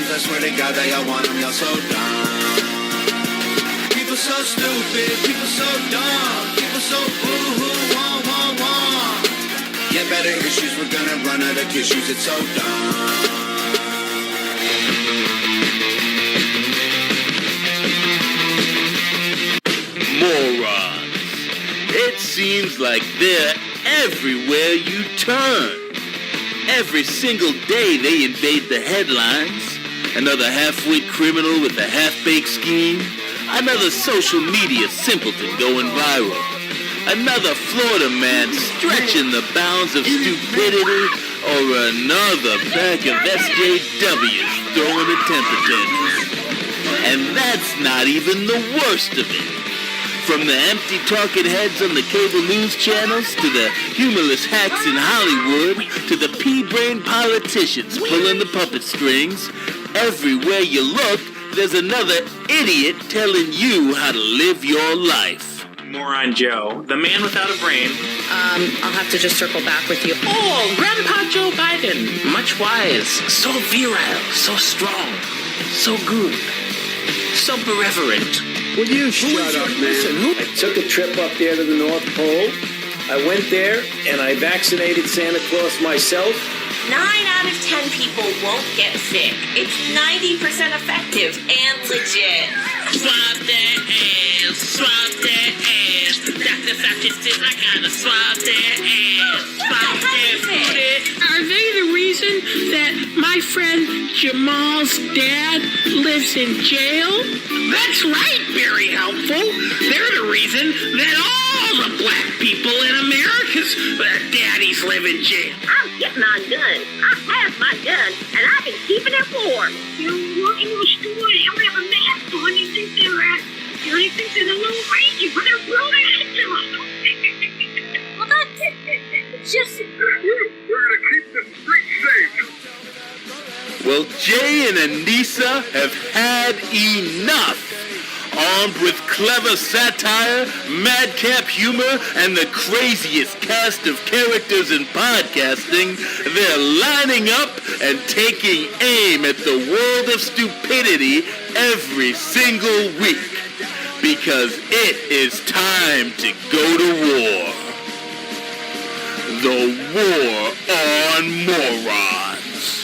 I swear to God they all want them, y'all so dumb. People so stupid, people so dumb, people so boo-hoo, wah, wah, wah. Get better issues, we're gonna run out of tissues, it's so dumb. Morons. It seems like they're everywhere you turn. Every single day they invade the headlines. Another half-wit criminal with a half-baked scheme. Another social media simpleton going viral. Another Florida man stretching the bounds of stupidity. Or another pack of SJWs throwing a temper tantrum. And that's not even the worst of it. From the empty talking heads on the cable news channels, to the humorless hacks in Hollywood, to the pea-brain politicians pulling the puppet strings, everywhere you look, there's another idiot telling you how to live your life. Moron Joe, the man without a brain. I'll have to just circle back with you. Oh, Grandpa Joe Biden. Much wise, so virile, so strong, so good, so irreverent. Will you shut up, man? I took a trip up there to the North Pole. I went there, and I vaccinated Santa Claus myself. 9 out of 10 people won't get sick. It's 90% effective and legit. Swab their ass, swab their ass. Dr. Fauci says I gotta swab their ass, swab their booty. Are they the reason that my friend Jamal's dad lives in jail? That's right, very helpful. They're the reason that all the black people in America's daddies live in jail. I'm getting my gun. I have my gun, and I've been keeping it warm. You walk into a store and you don't have a mask on, you think they're a little rangy, but they're blowing at you. Well, that's it. It's just... We're gonna keep the streets safe. Well, Jay and Anissa have had enough. Armed with clever satire, madcap humor, and the craziest cast of characters in podcasting, they're lining up and taking aim at the world of stupidity every single week. Because it is time to go to war. The War on Morons.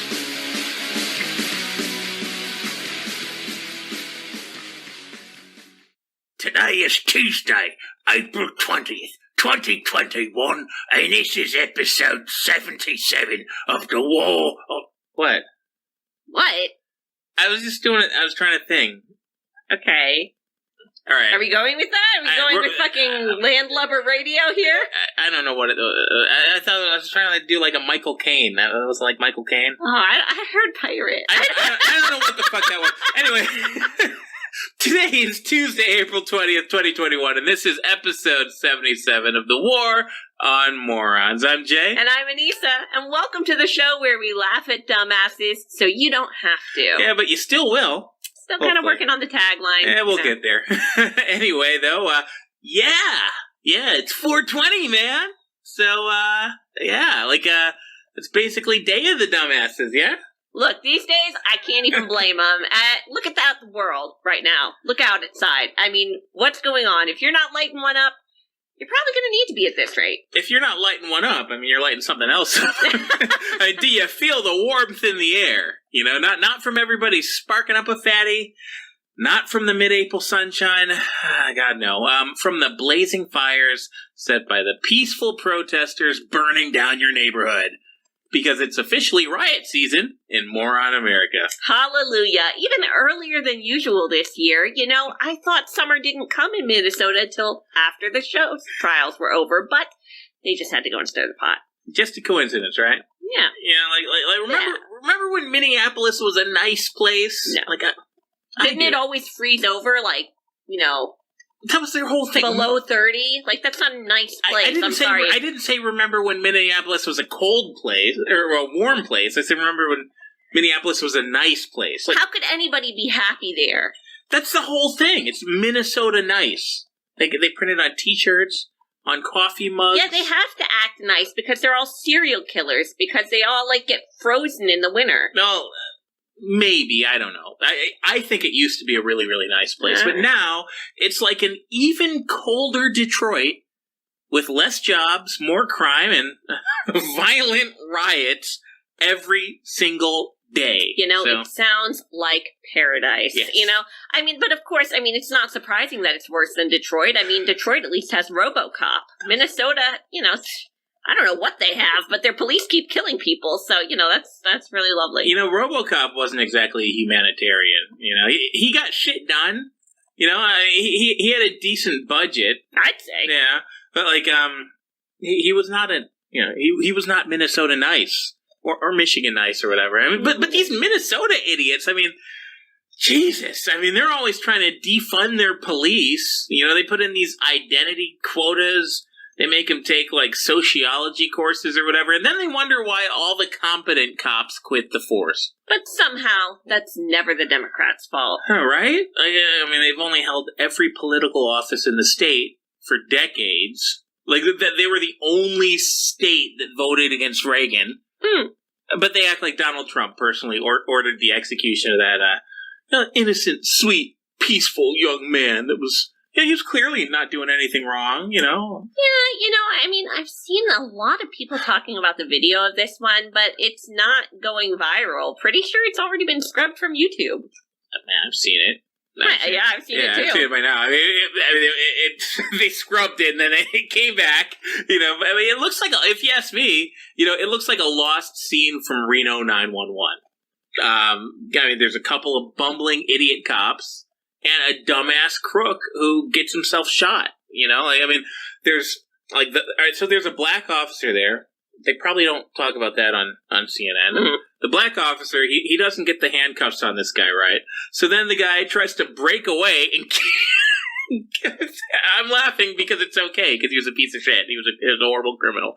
Today is Tuesday, April 20th, 2021, and this is episode 77 of the War on... What? What? I was just doing it. I was trying to think. Okay. All right. Are we going with that? Are we going with fucking landlubber radio here? I don't know what it... I thought I was trying to do like a Michael Caine. That was like Michael Caine. Oh, I heard pirate. I don't know what the fuck that was. Anyway... Today is Tuesday, April 20th, 2021, and this is episode 77 of The War on Morons. I'm Jay. And I'm Anissa, and welcome to the show where we laugh at dumbasses so you don't have to. Yeah, but you still will. Still kind of working on the tagline. Yeah, we'll get there. Anyway, though, yeah, it's 420, man. So, it's basically Day of the Dumbasses, yeah? Look, these days, I can't even blame them. Look at that world right now. Look out outside. I mean, what's going on? If you're not lighting one up, you're probably going to need to be at this rate. If you're not lighting one up, I mean, you're lighting something else up. Do you feel the warmth in the air? You know, not from everybody sparking up a fatty, not from the mid-April sunshine, God no, from the blazing fires set by the peaceful protesters burning down your neighborhood. Because it's officially riot season in Moron America. Hallelujah. Even earlier than usual this year. You know, I thought summer didn't come in Minnesota till after the show trials were over, but they just had to go and stir the pot. Just a coincidence, right? Yeah. Yeah, remember when Minneapolis was a nice place? No. Didn't it always freeze over, that was their whole thing. Below 30? That's not a nice place. I'm sorry. I didn't say remember when Minneapolis was a cold place, or a warm place. I said remember when Minneapolis was a nice place. How could anybody be happy there? That's the whole thing. It's Minnesota nice. They print it on t-shirts, on coffee mugs. Yeah, they have to act nice because they're all serial killers because they all, get frozen in the winter. No, maybe, I don't know. I think it used to be a really, really nice place, but now it's like an even colder Detroit with less jobs, more crime, and violent riots every single day. It sounds like paradise. Yes. I mean, but of course, it's not surprising that it's worse than Detroit. Detroit at least has RoboCop. Minnesota, I don't know what they have, but their police keep killing people. So, that's really lovely. RoboCop wasn't exactly humanitarian. He got shit done. He had a decent budget. I'd say. Yeah, but he was not he was not Minnesota nice or Michigan nice or whatever. But these Minnesota idiots. Jesus. They're always trying to defund their police. They put in these identity quotas. They make them take, sociology courses or whatever, and then they wonder why all the competent cops quit the force. But somehow, that's never the Democrats' fault. Right? They've only held every political office in the state for decades. They were the only state that voted against Reagan. But they act like Donald Trump personally ordered the execution of that innocent, sweet, peaceful young man that was... Yeah, he was clearly not doing anything wrong, Yeah, I've seen a lot of people talking about the video of this one, but it's not going viral. Pretty sure it's already been scrubbed from YouTube. I've seen it. I've seen it too. I've seen it by now. They scrubbed it and then it came back. It looks like, if you ask me, it looks like a lost scene from Reno 911. There's a couple of bumbling idiot cops. And a dumbass crook who gets himself shot. There's so there's a black officer there. They probably don't talk about that on CNN. Mm-hmm. The black officer, he doesn't get the handcuffs on this guy right. So then the guy tries to break away and I'm laughing because it's okay, because he was a piece of shit. He was a horrible criminal.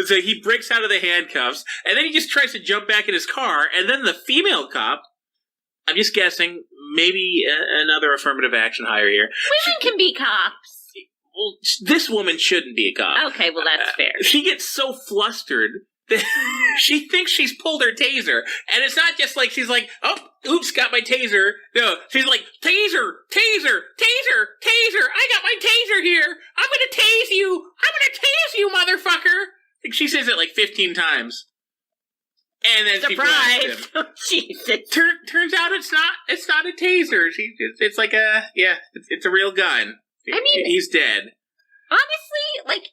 So he breaks out of the handcuffs, and then he just tries to jump back in his car, and then the female cop, I'm just guessing, maybe another affirmative action hire here. Women can be cops. Well, this woman shouldn't be a cop. Okay, well, that's fair. She gets so flustered that she thinks she's pulled her taser. And it's not just like she's like, oh, oops, got my taser. No, she's like, taser, taser, taser, taser. I got my taser here. I'm going to tase you. I'm going to tase you, motherfucker. She says it 15 times. And then surprise! She blasts him. Jesus. Turns out it's not a taser. It's like it's a real gun. He's dead. Honestly, what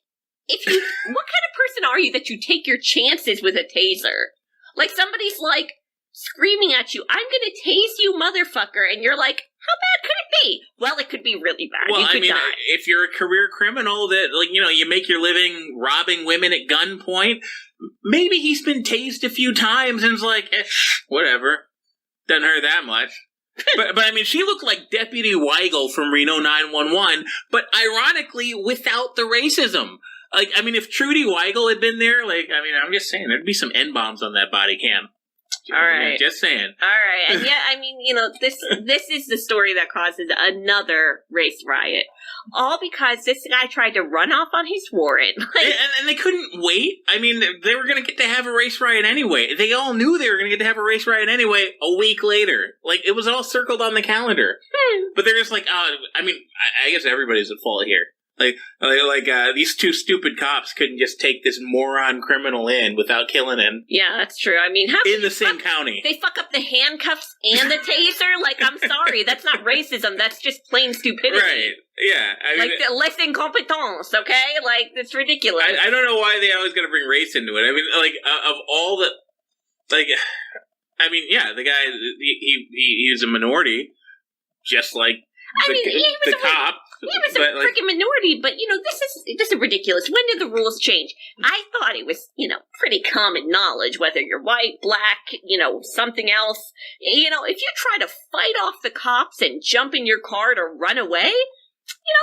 kind of person are you that you take your chances with a taser? Somebody's screaming at you, I'm gonna tase you, motherfucker, and you're like, how bad could it be? Well, it could be really bad. Well, you could die. If you're a career criminal that, you make your living robbing women at gunpoint, maybe he's been tased a few times and is like, whatever. Doesn't hurt that much. but she looked like Deputy Weigel from Reno 911, but ironically without the racism. If Trudy Weigel had been there, I'm just saying, there'd be some N-bombs on that body cam. All right. Just saying. All right. And this is the story that causes another race riot. All because this guy tried to run off on his warrant. And they couldn't wait. They were going to get to have a race riot anyway. They all knew they were going to get to have a race riot anyway a week later. It was all circled on the calendar. But they're just like, I guess everybody's at fault here. These two stupid cops couldn't just take this moron criminal in without killing him. Yeah, that's true. In the same county. They fuck up the handcuffs and the taser? I'm sorry, that's not racism, that's just plain stupidity. Right, yeah. Les incompetence, okay? It's ridiculous. I don't know why they always gotta bring race into it. Of all the... the guy, he was a minority, just like the cop. He was a freaking minority, but, this is ridiculous. When did the rules change? I thought it was, pretty common knowledge, whether you're white, black, something else. If you try to fight off the cops and jump in your car to run away,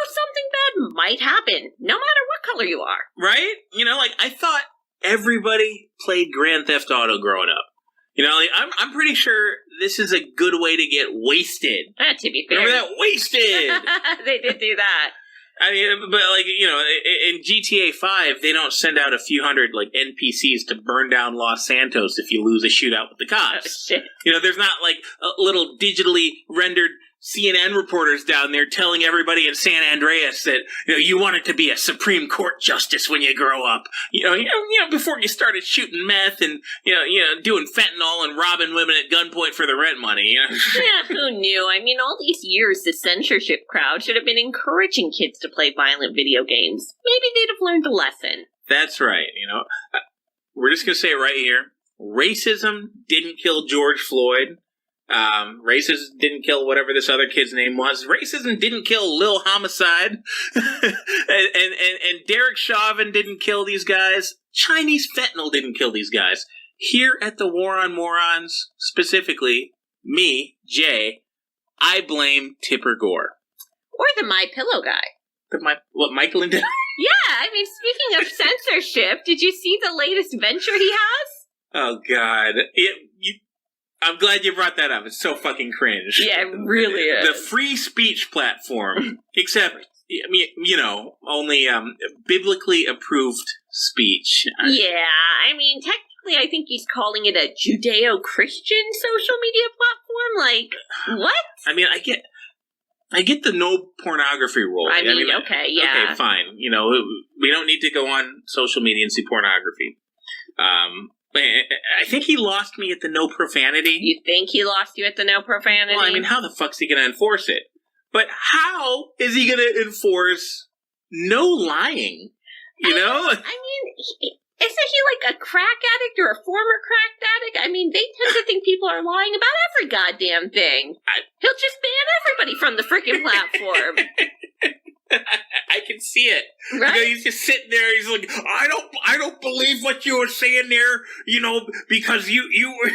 something bad might happen, no matter what color you are. Right? I thought everybody played Grand Theft Auto growing up. I'm pretty sure this is a good way to get wasted. To be fair. Remember that? Wasted! They did do that. I mean, but like, you know, in GTA 5, they don't send out a few hundred like NPCs to burn down Los Santos if you lose a shootout with the cops. Oh, shit. You know, there's not like little digitally rendered CNN reporters down there telling everybody in San Andreas that, you know, you wanted to be a Supreme Court justice when you grow up. You know, before you started shooting meth and you know, doing fentanyl and robbing women at gunpoint for the rent money. You know? Yeah, who knew? I mean, all these years, the censorship crowd should have been encouraging kids to play violent video games. Maybe they'd have learned a lesson. That's right. You know, we're just gonna say it right here: racism didn't kill George Floyd. Racism didn't kill whatever this other kid's name was. Racism didn't kill Lil Homicide. and Derek Chauvin didn't kill these guys. Chinese fentanyl didn't kill these guys. Here at the War on Morons, specifically, me, Jay, I blame Tipper Gore. Or the My Pillow guy. Mike Lindell? Yeah, I mean, speaking of censorship, did you see the latest venture he has? Oh, God. I'm glad you brought that up. It's so fucking cringe. Yeah, it really is. The free speech platform, except, I mean, you know, only biblically approved speech. Yeah, I mean, technically I think he's calling it a Judeo-Christian social media platform. Like, what? I mean, I get the no pornography rule. I mean, okay, yeah. Okay, fine. You know, we don't need to go on social media and see pornography. I think he lost me at the no profanity. You think he lost you at the no profanity? Well, I mean, how the fuck's he going to enforce it? But how is he going to enforce no lying? You know? I mean, isn't he like a crack addict or a former crack addict? I mean, they tend to think people are lying about every goddamn thing. He'll just ban everybody from the freaking platform. I can see it. Right? You know, he's just sitting there. He's like, I don't believe what you were saying there. You know, because you were.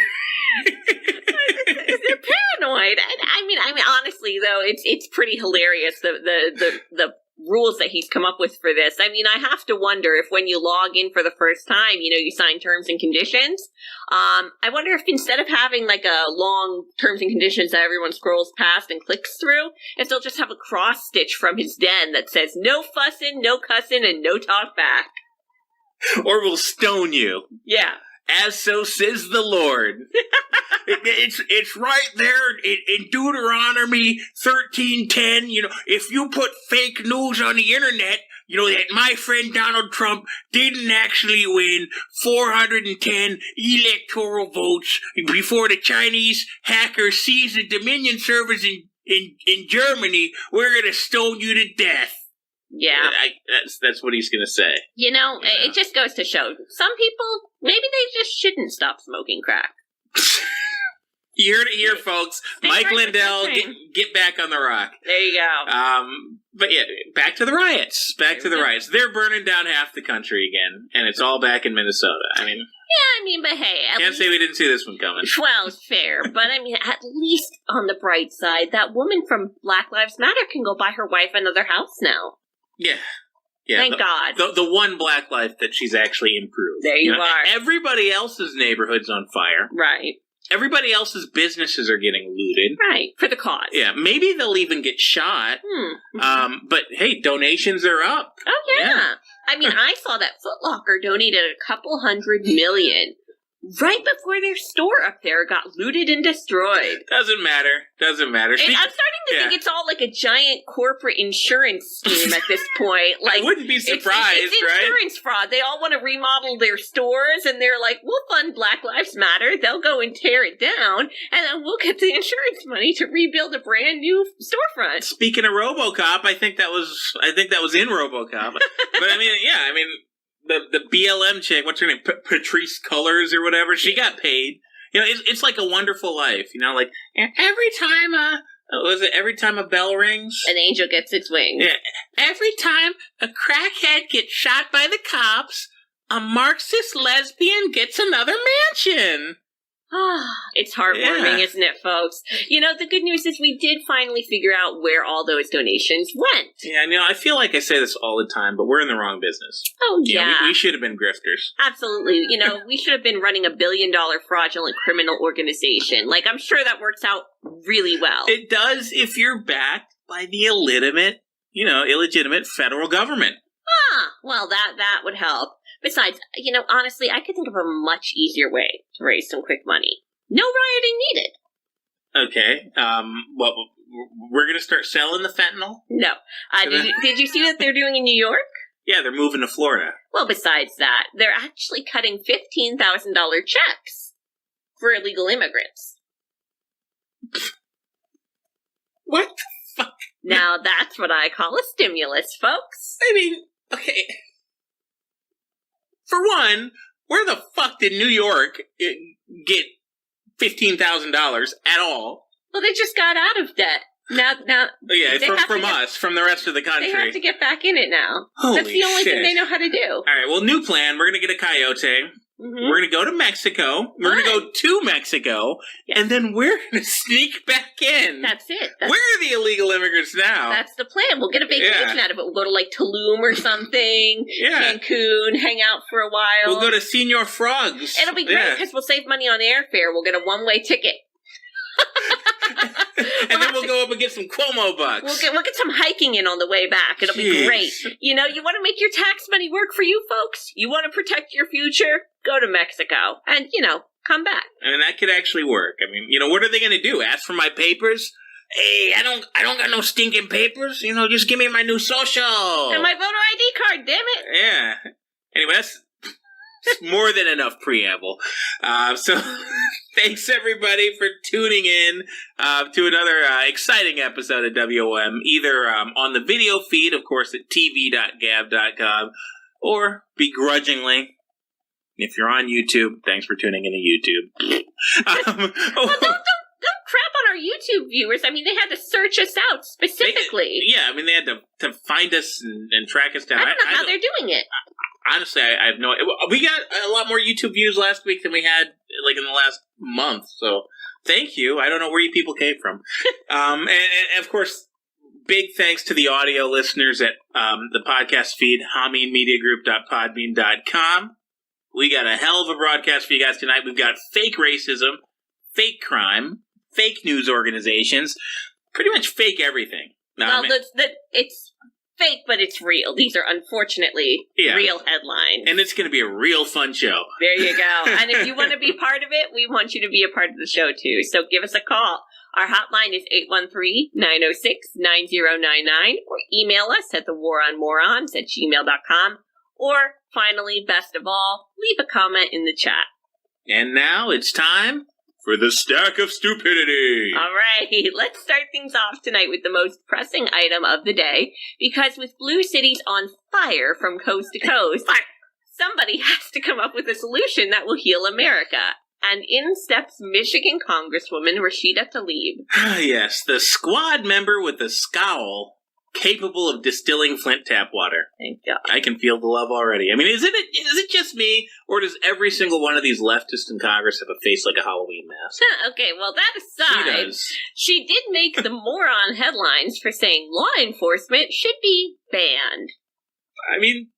They're paranoid. I mean, honestly though, it's pretty hilarious the rules that he's come up with for this. I mean, I have to wonder if when you log in for the first time, you know, you sign terms and conditions. I wonder if instead of having like a long terms and conditions that everyone scrolls past and clicks through, if they'll just have a cross stitch from his den that says no fussing, no cussing, and no talk back. Or we'll stone you. Yeah. As so says the Lord. It's right there in Deuteronomy 13:10. You know, if you put fake news on the internet, you know, that my friend Donald Trump didn't actually win 410 electoral votes before the Chinese hackers seized the Dominion servers in Germany, we're going to stone you to death. Yeah. That's what he's going to say. You know, it just goes to show, some people, maybe they just shouldn't stop smoking crack. You heard it here, folks. Mike Lindell, get back on the rock. There you go. But yeah, back to the riots. Riots. They're burning down half the country again, and it's all back in Minnesota. I mean... Yeah, I mean, but hey... Can't say we didn't see this one coming. Well, it's fair, but I mean, at least on the bright side, that woman from Black Lives Matter can go buy her wife another house now. Yeah. Thank God. The one black life that she's actually improved. There you are. Everybody else's neighborhood's on fire. Right. Everybody else's businesses are getting looted. Right. For the cause. Yeah. Maybe they'll even get shot. But hey, donations are up. Oh, yeah. I mean, I saw that Foot Locker donated $200 million right before their store up there got looted and destroyed. Doesn't matter. I'm starting to think it's all like a giant corporate insurance scheme at this point. Like, I wouldn't be surprised, it's right? insurance fraud. They all want to remodel their stores, and they're like, we'll fund Black Lives Matter. They'll go and tear it down, and then we'll get the insurance money to rebuild a brand new storefront. Speaking of RoboCop, I think that was in RoboCop. But I mean, the BLM chick, what's her name? Patrice Cullors or whatever. She got paid. You know, it's like a wonderful life. You know, like every time a bell rings, an angel gets its wings. Yeah. Every time a crackhead gets shot by the cops, a Marxist lesbian gets another mansion. It's heartwarming, isn't it, folks? You know, the good news is we did finally figure out where all those donations went. Yeah, you know, I feel like I say this all the time, but we're in the wrong business. Oh, yeah. You know, we should have been grifters. Absolutely. You know, we should have been running $1 billion fraudulent criminal organization. Like, I'm sure that works out really well. It does if you're backed by the illegitimate, illegitimate federal government. Well, that would help. Besides, honestly, I could think of a much easier way to raise some quick money. No rioting needed. Okay. We're going to start selling the fentanyl? No. Did you see what they're doing in New York? Yeah, they're moving to Florida. Well, besides that, they're actually cutting $15,000 checks for illegal immigrants. What the fuck? Now that's what I call a stimulus, folks. I mean, okay. For one, where the fuck did New York get $15,000 at all? Well, they just got out of debt. Now, yeah, from us, from the rest of the country. They have to get back in it now. Holy That's the only shit. thing they know how to do. All right, well, new plan. We're going to get a coyote. Mm-hmm. We're going to go to Mexico. We're going to go to Mexico. Yes. And then we're going to sneak back in. That's it. Where are the illegal immigrants now? That's the plan. We'll get a vacation out of it. We'll go to, like, Tulum or something. Cancun, hang out for a while. We'll go to Senor Frogs. It'll be great because we'll save money on airfare. We'll get a one-way ticket. And then we'll go up and get some Cuomo bucks. We'll get some hiking in on the way back. It'll be great. You want to make your tax money work for you folks? You want to protect your future? Go to Mexico and, come back. I mean, that could actually work. I mean, what are they going to do? Ask for my papers? Hey, I don't got no stinking papers. Just give me my new social. And my voter ID card, damn it. Yeah. Anyway, that's more than enough preamble. So thanks everybody for tuning in to another exciting episode of WOM, either on the video feed, of course, at tv.gab.com, or begrudgingly, if you're on YouTube, thanks for tuning into YouTube. Well, don't crap on our YouTube viewers. I mean, they had to search us out specifically. They had to find us and track us down. I don't know how they're doing it. Honestly, I have no... We got a lot more YouTube views last week than we had, in the last month, so thank you. I don't know where you people came from. And of course, big thanks to the audio listeners at the podcast feed, hameenmediagroup.podbean.com. We got a hell of a broadcast for you guys tonight. We've got fake racism, fake crime, fake news organizations, pretty much fake everything. It's fake, but it's real. These are unfortunately real headlines. And it's going to be a real fun show. There you go. And if you want to be part of it, we want you to be a part of the show too. So give us a call. Our hotline is 813-906-9099, or email us at thewaronmorons@gmail.com. Or, finally, best of all, leave a comment in the chat. And now it's time for the Stack of Stupidity. All right, let's start things off tonight with the most pressing item of the day, because with blue cities on fire from coast to coast, somebody has to come up with a solution that will heal America. And in steps Michigan Congresswoman Rashida Tlaib. Yes, the squad member with the scowl, capable of distilling Flint tap water. Thank God. I can feel the love already. I mean, is it just me, or does every single one of these leftists in Congress have a face like a Halloween mask? Okay, well, that aside, she did make the moron headlines for saying law enforcement should be banned. I mean,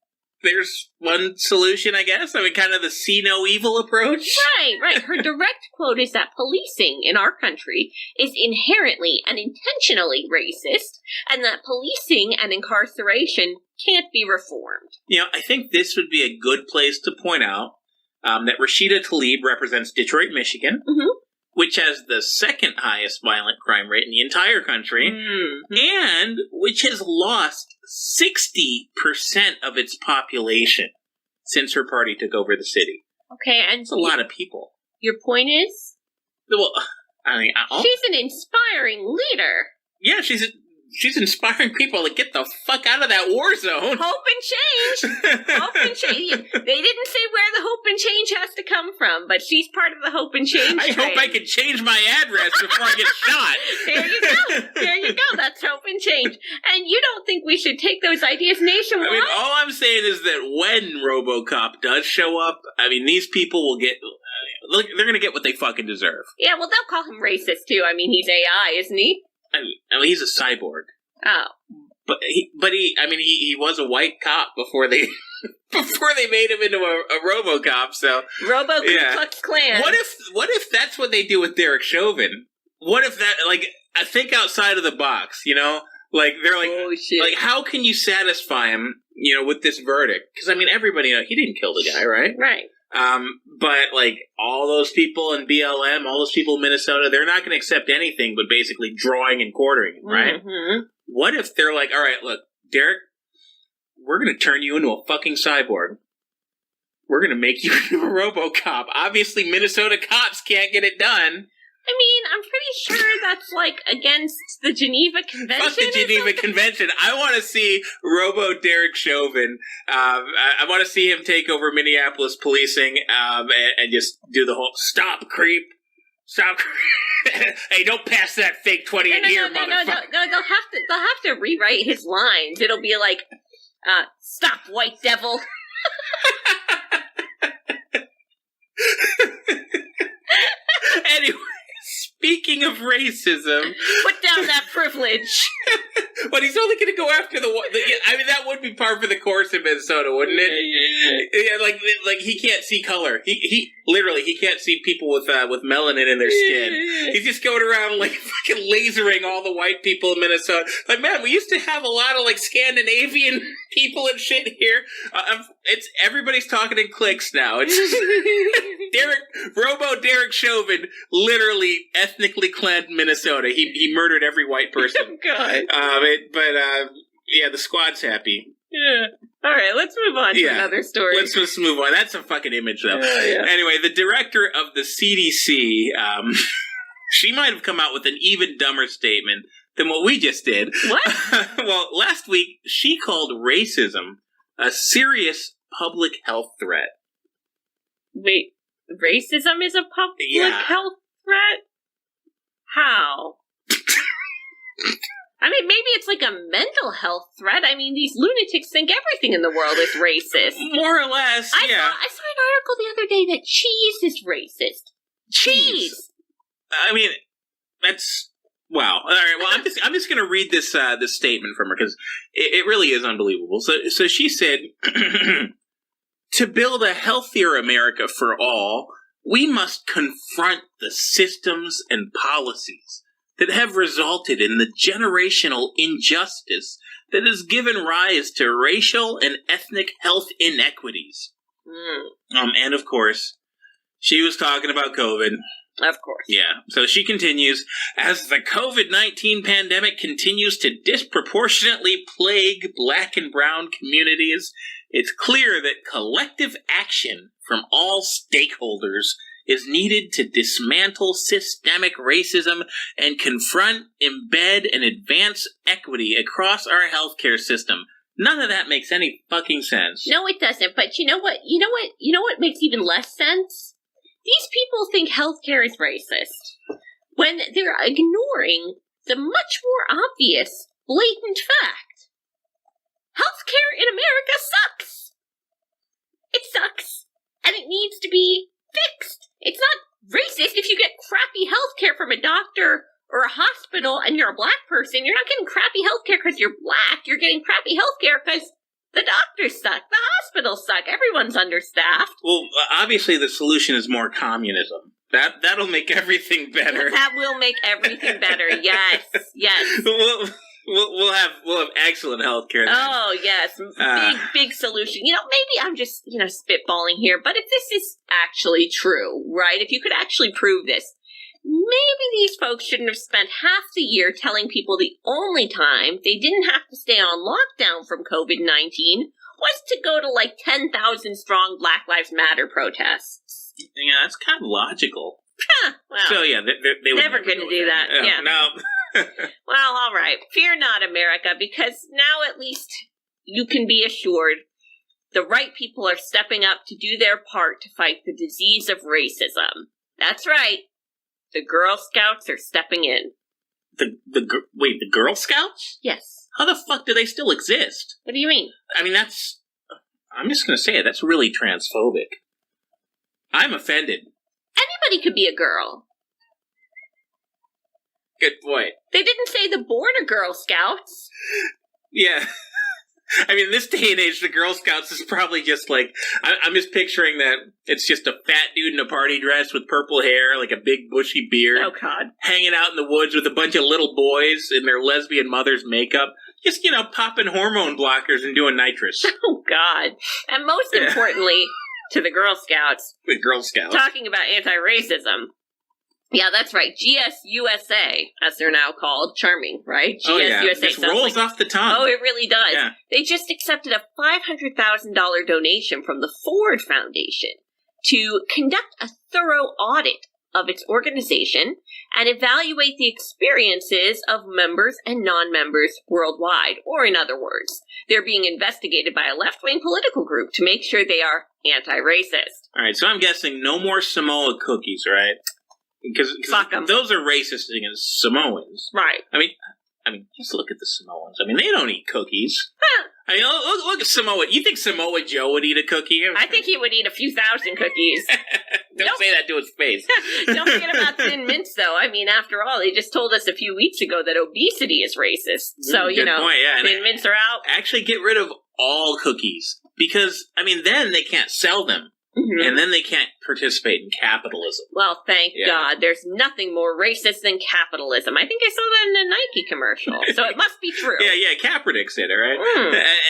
there's one solution, I guess. I mean, kind of the see no evil approach. Right. Her direct quote is that policing in our country is inherently and intentionally racist, and that policing and incarceration can't be reformed. I think this would be a good place to point out that Rashida Tlaib represents Detroit, Michigan, which has the second highest violent crime rate in the entire country, and which has lost 60% of its population since her party took over the city. Okay, and it's a lot of people. Your point is? Well, I mean, she's an inspiring leader. Yeah, she's inspiring people to get the fuck out of that war zone. Hope and change. Hope and change. They didn't say where the hope and change has to come from, but she's part of the hope and change I hope I can change my address before I get shot. There you go. That's hope and change. And you don't think we should take those ideas nationwide? I mean, all I'm saying is that when RoboCop does show up, I mean, these people will get... they're going to get what they fucking deserve. Yeah, well, they'll call him racist, too. I mean, he's AI, isn't he? I mean, he's a cyborg. Oh. But he was a white cop before they made him into a RoboCop. So Ku Klux Klan. What if that's what they do with Derek Chauvin? What if that, I think outside of the box, Like, they're like, Oh, shit. like, how can you satisfy him, with this verdict? Because, I mean, everybody knows he didn't kill the guy, right? Right. But, like, all those people in BLM, all those people in Minnesota, they're not going to accept anything but basically drawing and quartering, right? Mm-hmm. What if they're like, all right, look, Derek, we're going to turn you into a fucking cyborg. We're going to make you a RoboCop. Obviously, Minnesota cops can't get it done. I mean, I'm pretty sure that's, like, against the Geneva Convention. Fuck the Geneva Convention. I want to see Robo Derek Chauvin. I want to see him take over Minneapolis policing and just do the whole, stop, creep. Stop. Hey, don't pass that fake 20 in here, motherfucker. No, they'll have to rewrite his lines. It'll be like, stop, white devil. Anyway, speaking of racism, put down that privilege. But he's only going to go after the. I mean, that would be par for the course in Minnesota, wouldn't it? Yeah, like he can't see color. He literally he can't see people with melanin in their skin. He's just going around like fucking lasering all the white people in Minnesota. Like, man, we used to have a lot of like Scandinavian people and shit here. It's everybody's talking in cliques now. It's Derek Chauvin, literally ethnically cleansed Minnesota. He murdered every white person. God. Yeah, the squad's happy. Yeah. All right, let's move on to another story. Let's just move on. That's a fucking image, though. Yeah. Anyway, the director of the CDC, she might have come out with an even dumber statement than what we just did. What? Well, last week, she called racism a serious public health threat. Wait, racism is a public health threat? How? I mean, maybe it's like a mental health threat. I mean, these lunatics think everything in the world is racist. More or less, I saw an article the other day that cheese is racist. Cheese! I mean, that's... Wow. All right, well, I'm just going to read this statement from her, because it really is unbelievable. So she said, to build a healthier America for all, we must confront the systems and policies that have resulted in the generational injustice that has given rise to racial and ethnic health inequities. And of course, she was talking about COVID. Of course. Yeah. So she continues, as the COVID-19 pandemic continues to disproportionately plague Black and brown communities, it's clear that collective action from all stakeholders is needed to dismantle systemic racism and confront, embed, and advance equity across our healthcare system. None of that makes any fucking sense. No, it doesn't. But you know what? You know what makes even less sense? These people think healthcare is racist when they're ignoring the much more obvious, blatant fact. Healthcare in America sucks. It sucks. And it needs to be fixed. It's not racist if you get crappy healthcare from a doctor or a hospital and you're a Black person. You're not getting crappy healthcare because you're Black. You're getting crappy healthcare because the doctors suck. The hospitals suck. Everyone's understaffed. Well, obviously the solution is more communism. That'll make everything better. That will make everything better. Yes. Yes. We'll have excellent healthcare then. Oh, yes. Big solution. Maybe I'm just, spitballing here, but if this is actually true, right? If you could actually prove this, maybe these folks shouldn't have spent half the year telling people the only time they didn't have to stay on lockdown from COVID-19 was to go to like 10,000 strong Black Lives Matter protests. Yeah, that's kind of logical. Well, so yeah, they would never going to do that. Yeah. No. Well, all right. Fear not, America, because now at least you can be assured the right people are stepping up to do their part to fight the disease of racism. That's right. The Girl Scouts are stepping in. Wait, the Girl Scouts? Yes. How the fuck do they still exist? What do you mean? I mean, I'm just going to say it. That's really transphobic. I'm offended. Anybody could be a girl. Good point. They didn't say the Border Girl Scouts. Yeah. I mean, in this day and age, the Girl Scouts is probably just like, I'm just picturing that it's just a fat dude in a party dress with purple hair, like a big bushy beard. Oh, God. Hanging out in the woods with a bunch of little boys in their lesbian mother's makeup. Just, popping hormone blockers and doing nitrous. Oh, God. And most importantly, to the Girl Scouts. The Girl Scouts. Talking about anti-racism. Yeah, that's right. GSUSA, as they're now called. Charming, right? GSUSA. It rolls off the tongue. Oh, it really does. Yeah. They just accepted a $500,000 donation from the Ford Foundation to conduct a thorough audit of its organization and evaluate the experiences of members and non-members worldwide. Or in other words, they're being investigated by a left-wing political group to make sure they are anti-racist. All right, so I'm guessing no more Samoa cookies, right? Because those are racist against Samoans. Right. I mean, just look at the Samoans. I mean, they don't eat cookies. I mean, look at Samoa. You think Samoa Joe would eat a cookie? I think he would eat a few thousand cookies. Don't say that to his face. Don't forget about Thin Mints, though. I mean, after all, they just told us a few weeks ago that obesity is racist. So, Good point, yeah. Thin Mints are out. Actually, get rid of all cookies. Because, I mean, then they can't sell them. Mm-hmm. And then they can't participate in capitalism. Well, thank God. There's nothing more racist than capitalism. I think I saw that in a Nike commercial, so it must be true. Yeah, Kaepernick said it, right?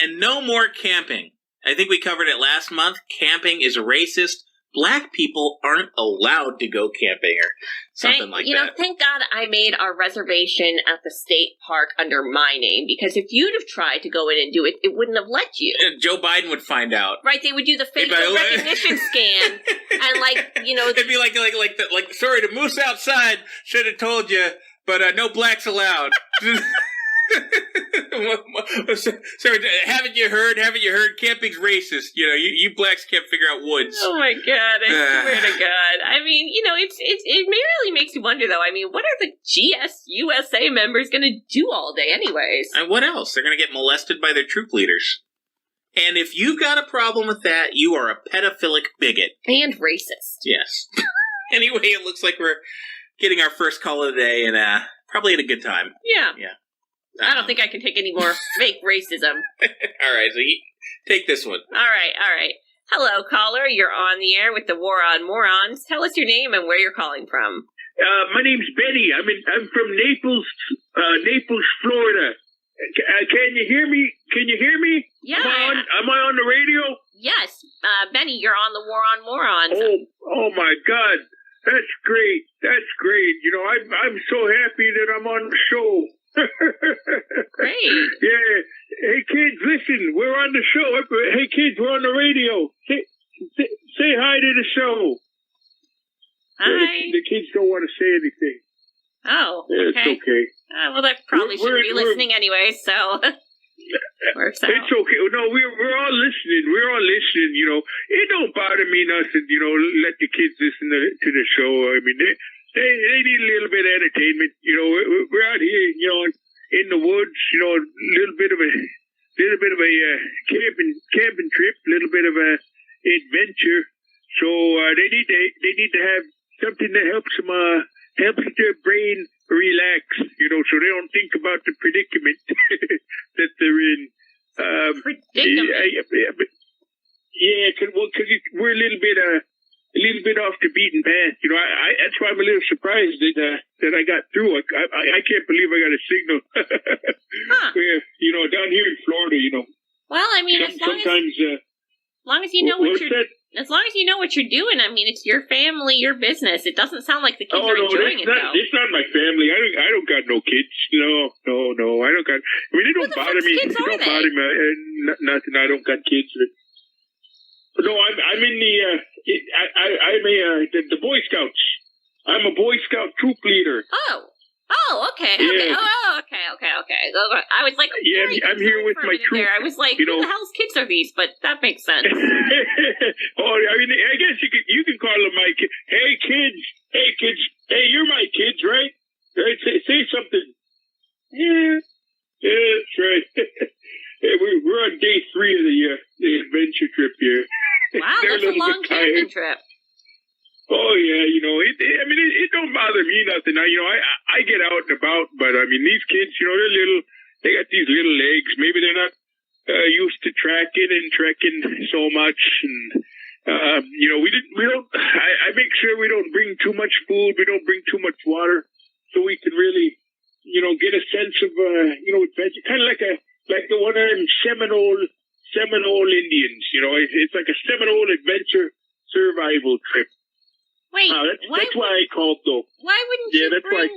And no more camping. I think we covered it last month. Camping is racist. Black people aren't allowed to go camping or something like that. Thank God I made our reservation at the state park under my name, because if you'd have tried to go in and do it, it wouldn't have let you. Joe Biden would find out. Right, they would do the facial recognition scan, and it'd be like sorry, the moose outside should have told you, but no blacks allowed. Sorry, haven't you heard? Camping's racist. You blacks can't figure out woods. Oh my God! I swear to God. I mean, it really makes you wonder, though. I mean, what are the GSUSA members going to do all day, anyways? And what else? They're going to get molested by their troop leaders. And if you've got a problem with that, you are a pedophilic bigot and racist. Yes. Anyway, it looks like we're getting our first call of the day, and probably at a good time. Yeah. I don't think I can take any more fake racism. All right, so you take this one. All right. Hello, caller. You're on the air with the War on Morons. Tell us your name and where you're calling from. My name's Bennie. I'm from Naples, Florida. Can you hear me? Yeah. Am I on the radio? Yes. Bennie, you're on the War on Morons. Oh my God. That's great. I'm so happy that I'm on the show. Great. Yeah. Hey kids, listen, we're on the show. Hey kids, we're on the radio. Say hi to the show. Hi. The kids don't want to say anything. Oh, okay. It's okay. Well, they probably shouldn't be listening anyway, so works out. It's okay. No, we're all listening. It don't bother me nothing. Let the kids listen to the show. I mean, they need a little bit of entertainment. We're out here, in the woods. A little bit of a camping trip. A little bit of a adventure. So they need to have something that helps their brain relax. So they don't think about the predicament that they're in. Predicament. Because we're a little bit off the beaten path. That's why I'm a little surprised that I got through. I can't believe I got a signal. Huh. Down here in Florida, Well, I mean, as long as you know what you're doing, I mean, it's your family, your business. It doesn't sound like the kids are enjoying it, though. It's not my family. I don't got no kids. No. I don't got. I mean, they don't bother me. They don't bother me. Nothing. I don't got kids. No, I'm in the Boy Scouts. I'm a Boy Scout troop leader. Oh, okay. Yeah. Okay. I was like, I'm here with my troop. I was like, who the hell's kids are these? But that makes sense. I mean, I guess you can call them my kids. Hey, kids. Hey, you're my kids, right? Right? Say something. Yeah, that's right. Hey, we're on day 3 of the adventure trip here. Wow, that's a long camping trip. Oh yeah, it don't bother me nothing. I get out and about, but I mean these kids, they're little. They got these little legs. Maybe they're not used to trekking so much, and I make sure we don't bring too much food, we don't bring too much water, so we can really, get a sense of, adventure, kind of like the one of them Seminole Indians, it's like a Seminole adventure survival trip. Wait, that's why I called, though. Why wouldn't you bring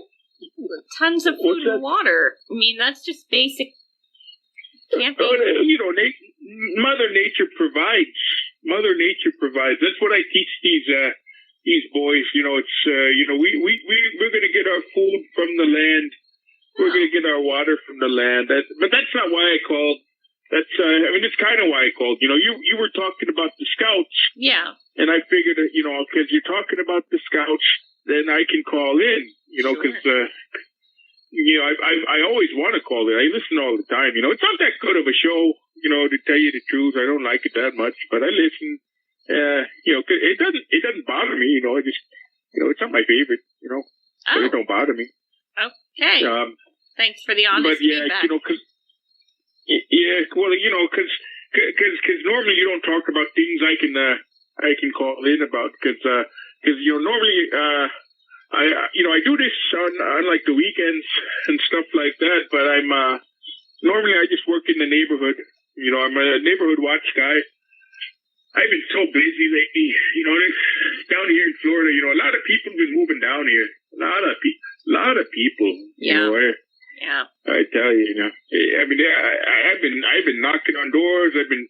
tons of food and water? I mean, that's just basic camping. Mother Nature provides. Mother Nature provides. That's what I teach these boys. It's we're going to get our food from the land. We're going to get our water from the land. But that's not why I called. That's it's kind of why I called. You were talking about the Scouts. Yeah. And I figured that because you're talking about the Scouts, then I can call in. Because I always want to call in. I listen all the time. It's not that good of a show. To tell you the truth, I don't like it that much, but I listen. It doesn't bother me. I just, it's not my favorite. But it don't bother me. Okay. Thanks for the honest feedback. Because normally you don't talk about things I can call in about because normally I do this on like the weekends and stuff like that, but I'm normally I just work in the neighborhood. I'm a neighborhood watch guy. I've been so busy lately. Down here in Florida, a lot of people have been moving down here. A lot of people. Yeah. Yeah. I tell you, I've been knocking on doors. I've been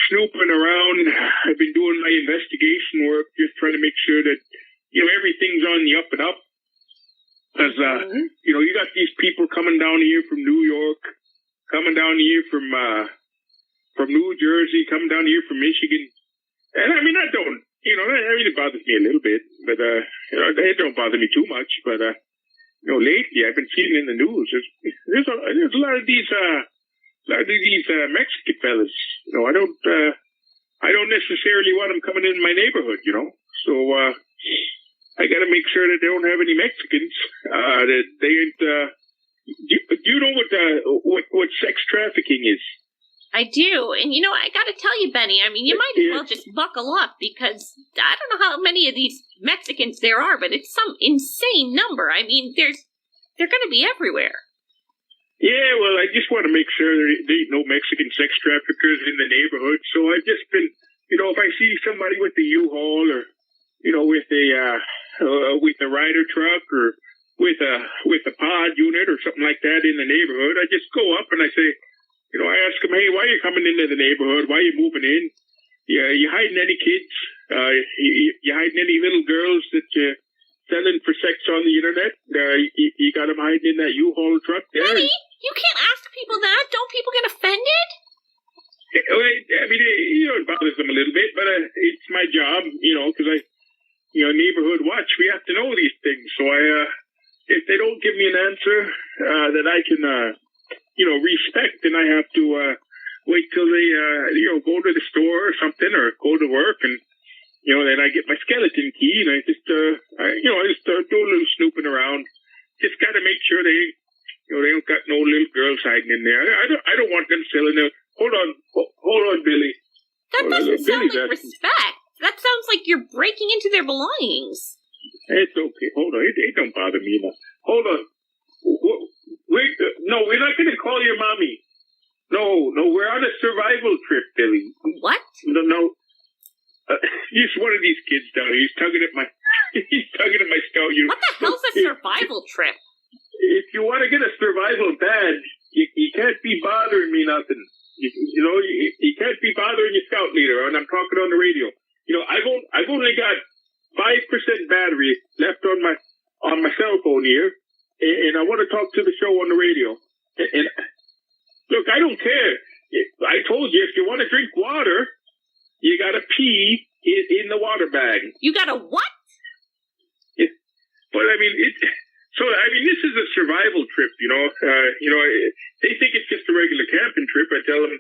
snooping around. I've been doing my investigation work, just trying to make sure that everything's on the up and up. Because you got these people coming down here from New York, coming down here from New Jersey, coming down here from Michigan, and that don't it bothers me a little bit, but it don't bother me too much, but. Lately I've been seeing in the news. There's a lot of these Mexican fellas. I don't necessarily want them coming in my neighborhood. So I got to make sure that they don't have any Mexicans. That they ain't. Do you know what sex trafficking is? I do, and I got to tell you, Benny. You might as well just buckle up because I don't know how many of these Mexicans there are, but it's some insane number. They're going to be everywhere. Yeah, well, I just want to make sure there ain't no Mexican sex traffickers in the neighborhood. So I've just been, if I see somebody with a U-Haul or, with a rider truck or with a pod unit or something like that in the neighborhood, I just go up and I say. I ask them, hey, why are you coming into the neighborhood? Why are you moving in? You hiding any kids? You hiding any little girls that you're selling for sex on the internet? You got them hiding in that U-Haul truck there? Benny, you can't ask people that. Don't people get offended? It bothers them a little bit, but it's my job, because neighborhood watch, we have to know these things. So if they don't give me an answer that I can, respect, then I have to wait till they, go to the store or something or go to work, and then I get my skeleton key and I just, do a little snooping around. Just got to make sure they don't got no little girls hiding in there. I don't want them selling it. Hold on, Billy. That doesn't sound like respect. That sounds like you're breaking into their belongings. It's okay. Hold on. It don't bother me enough. Hold on. Wait, no, we're not going to call your mommy. No, we're on a survival trip, Billy. What? No. He's one of these kids down here. He's tugging at my scout uniform. What the hell's a survival trip? If you want to get a survival badge, you can't be bothering me nothing. You can't be bothering your scout leader, and I'm talking on the radio. I've only got 5% battery left on my cell phone here. And I want to talk to the show on the radio. And look, I don't care. I told you, if you want to drink water, you got to pee in the water bag. You got to what? This is a survival trip, They think it's just a regular camping trip. I tell them,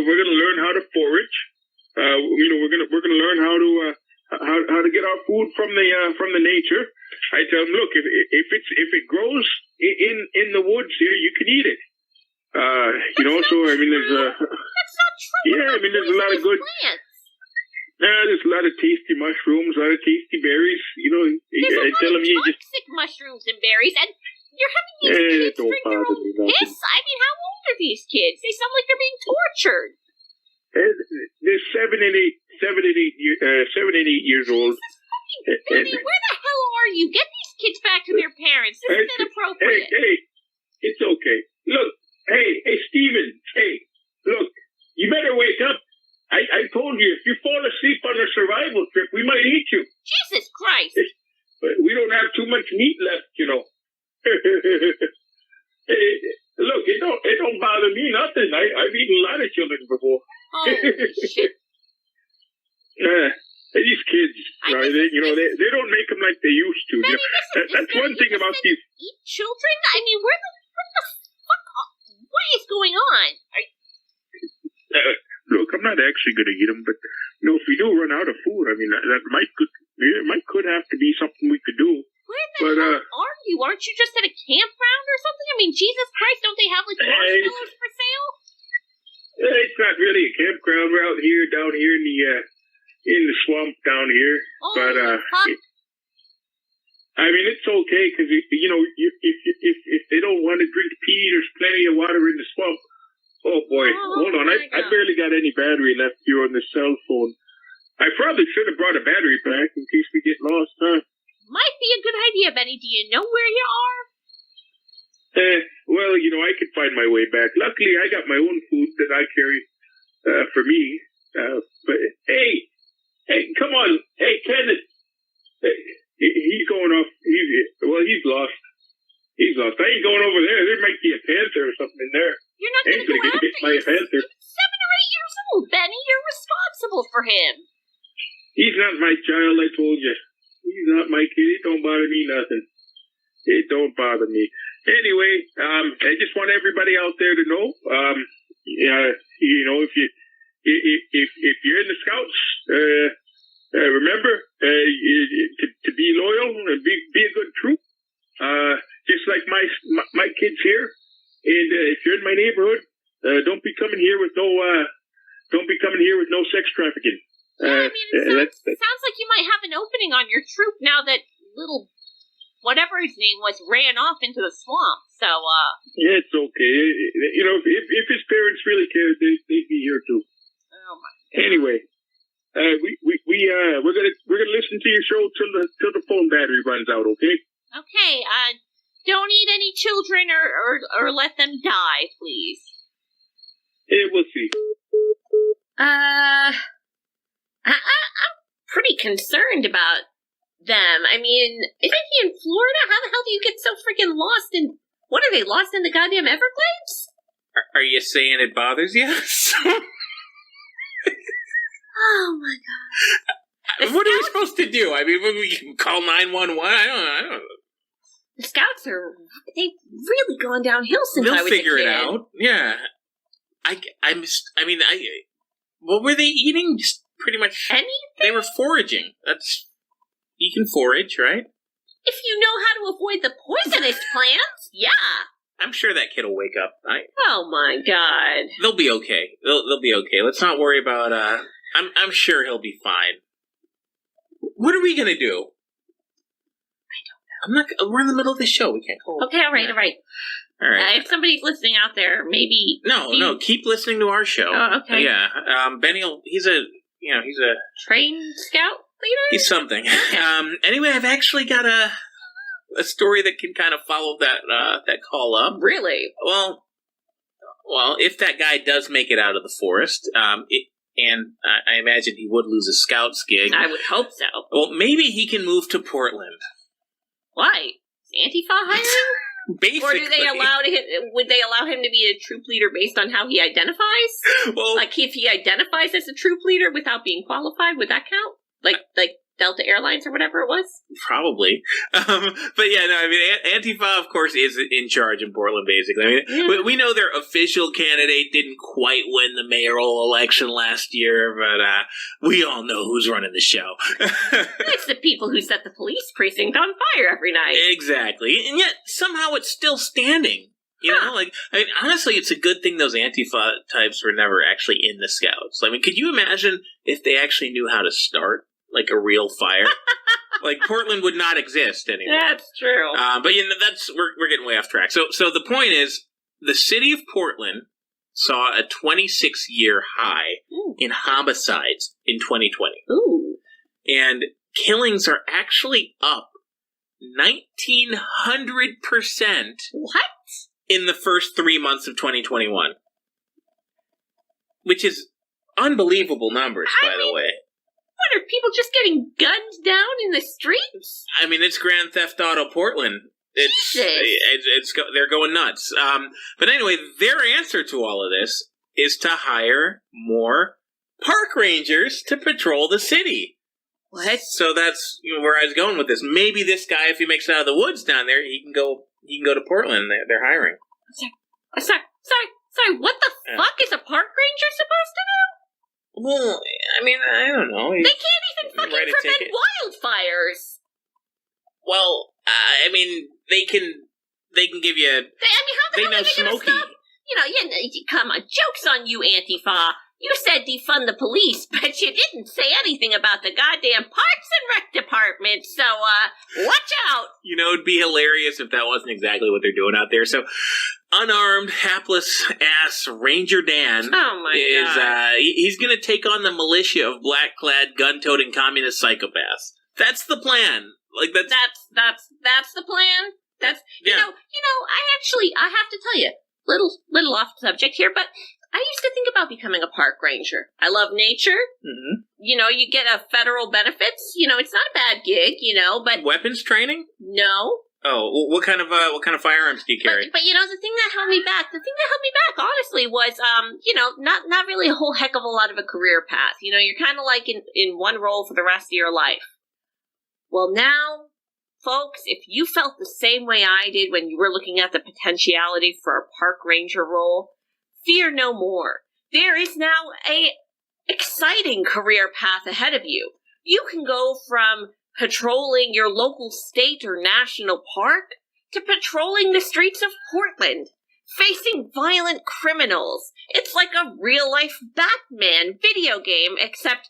we're going to learn how to forage. We're going to learn how to get our food from the nature. I tell them, look, if it grows in the woods here, you can eat it. So I mean, there's That's not true. yeah, I mean, there's a lot of good. Plants. There's a lot of tasty mushrooms, a lot of tasty berries. There's I tell them you just. toxic mushrooms and berries, and you're having these kids don't drink their bother own me nothing. piss? I mean, how old are these kids? They sound like they're being tortured. They're 7 and 8 years old. Benny, where the hell are you? Get these kids back to their parents. This is inappropriate. Hey, it's okay. Look, hey, Steven, look, you better wake up. I told you, if you fall asleep on a survival trip, we might eat you. Jesus Christ. But we don't have too much meat left, Look, it don't bother me nothing. I've eaten a lot of children before. Holy shit. These kids, right? They don't make them like they used to. Benny, That's one thing about these. Eat children? I mean, what the fuck? What is going on? Look, I'm not actually going to eat them, but if we do run out of food, I mean that might could have to be something we could do. Where the hell are you? Aren't you just at a campground or something? I mean, Jesus Christ, don't they have like marshmallows for sale? It's not really a campground. We're out here, down here in the swamp down here. Oh, but fuck. I mean, it's okay because if they don't want to drink pee, there's plenty of water in the swamp. Oh boy, hold on! I barely got any battery left here on the cell phone. I probably should have brought a battery back in case we get lost, huh? Might be a good idea, Benny. Do you know where you are? Well, I could find my way back. Luckily, I got my own food that I carry for me. But hey, come on, hey, Kenneth. He's going off. He's lost. He's lost. I ain't going over there. There might be a panther or something in there. You're not going to go after him. He's 7 or 8 years old, Benny. You're responsible for him. He's not my child, I told you. He's not my kid. It don't bother me nothing. It don't bother me. Anyway, I just want everybody out there to know, if you're in the Scouts, remember to be loyal and be a good troop. Just like my kids here. And if you're in my neighborhood, don't be coming here with no sex trafficking. Yeah, I mean, it sounds like you might have an opening on your troop now that little whatever his name was ran off into the swamp. So, yeah, it's okay. If his parents really cared, they'd be here too. Oh my God. Anyway, we're gonna listen to your show till the phone battery runs out. Okay. Okay. Don't eat any children or let them die, please. Yeah, we'll see. I'm pretty concerned about them. I mean, isn't he in Florida? How the hell do you get so freaking lost in... What are they, lost in the goddamn Everglades? Are you saying it bothers you? Oh my God. What are we supposed to do? I mean, we can call 911? I don't know. The Scouts they've really gone downhill since I was a kid. They'll figure it out. Yeah. What were they eating? Just pretty much anything? They were foraging. You can forage, right? If you know how to avoid the poisonous plants, yeah. I'm sure that kid will wake up. Oh my God. They'll be okay. They'll be okay. Let's not worry about. I'm sure he'll be fine. What are we gonna do? We're in the middle of the show. We can't call. Okay, all right. All right. If somebody's listening out there, maybe... No, keep listening to our show. Oh, okay. Yeah. Benny, he's a... Trained scout leader? He's something. Anyway, I've actually got a story that can kind of follow that call up. Really? Well, if that guy does make it out of the forest, and I imagine he would lose a Scouts gig. I would hope so. Well, maybe he can move to Portland. Why? Is Antifa hiring? Basically. Or would they allow him to be a troop leader based on how he identifies? Well, like if he identifies as a troop leader without being qualified, would that count? Like Delta Airlines or whatever it was? Probably. But yeah, no, I mean, Antifa, of course, is in charge in Portland, basically. I mean, we know their official candidate didn't quite win the mayoral election last year, but we all know who's running the show. It's the people who set the police precinct on fire every night. Exactly. And yet, somehow it's still standing. You know, like, I mean, honestly, it's a good thing those Antifa types were never actually in the Scouts. I mean, could you imagine if they actually knew how to start, like, a real fire? Like, Portland would not exist anymore. That's true. But, you know, we're getting way off track. So the point is, the city of Portland saw a 26-year high in homicides in 2020. Ooh. And killings are actually up 1,900% What? in the first 3 months of 2021. Which is unbelievable numbers, by the way. What, are people just getting gunned down in the streets? I mean, it's Grand Theft Auto Portland. They're going nuts. But anyway, their answer to all of this is to hire more park rangers to patrol the city. What? So that's where I was going with this. Maybe this guy, if he makes it out of the woods down there, he can go to Portland. They're hiring. Sorry, what the fuck is a park ranger supposed to do? Well, I mean, I don't know. They can't even fucking prevent wildfires. Well, I mean, they can give you. I mean, how the hell are they going to stop? Come on, joke's on you, Antifa. You said defund the police, but you didn't say anything about the goddamn Parks and Rec department, so, watch out! You know, it'd be hilarious if that wasn't exactly what they're doing out there. So, unarmed, hapless-ass Ranger Dan he's gonna take on the militia of black-clad, gun-toting communist psychopaths. That's the plan. Like, that's the plan? I have to tell you, little off subject here, but I used to think about becoming a park ranger. I love nature. Mm-hmm. You know, you get a federal benefits. You know, it's not a bad gig. You know, but weapons training? No. Oh, well, what kind of firearms do you carry? But you know, the thing that held me back, honestly, was not really a whole heck of a lot of a career path. You know, you're kind of like in one role for the rest of your life. Well, now, folks, if you felt the same way I did when you were looking at the potentiality for a park ranger role, fear no more. There is now a exciting career path ahead of you. You can go from patrolling your local state or national park to patrolling the streets of Portland, facing violent criminals. It's like a real-life Batman video game, except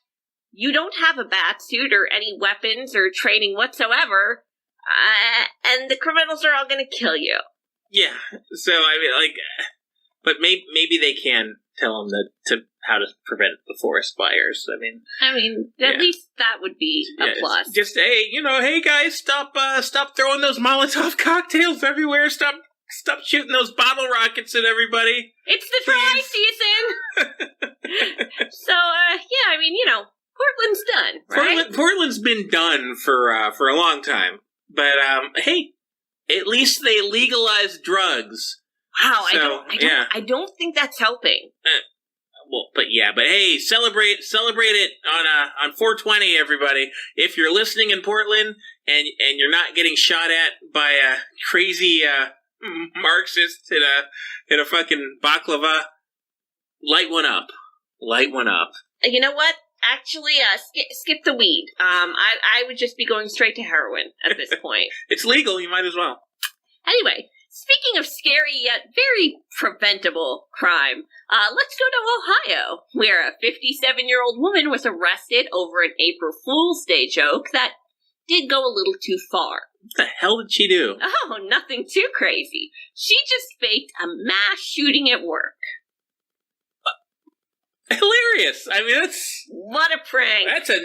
you don't have a bat suit or any weapons or training whatsoever, and the criminals are all going to kill you. Yeah, so, I mean, like... But maybe they can tell them how to prevent the forest fires. I mean, at least that would be a plus. Just hey guys, stop throwing those Molotov cocktails everywhere. Stop shooting those bottle rockets at everybody. It's the dry season. So Portland's done, right? Portland's been done for a long time. But hey, at least they legalized drugs. Wow, so, I don't think that's helping. But hey, celebrate it on 420, everybody. If you're listening in Portland and you're not getting shot at by a crazy Marxist in a fucking baklava, light one up. You know what? Actually, skip the weed. I would just be going straight to heroin at this point. It's legal. You might as well. Anyway. Speaking of scary yet very preventable crime, let's go to Ohio, where a 57-year-old woman was arrested over an April Fool's Day joke that did go a little too far. What the hell did she do? Oh, nothing too crazy. She just faked a mass shooting at work. Hilarious. I mean, what a prank. That's a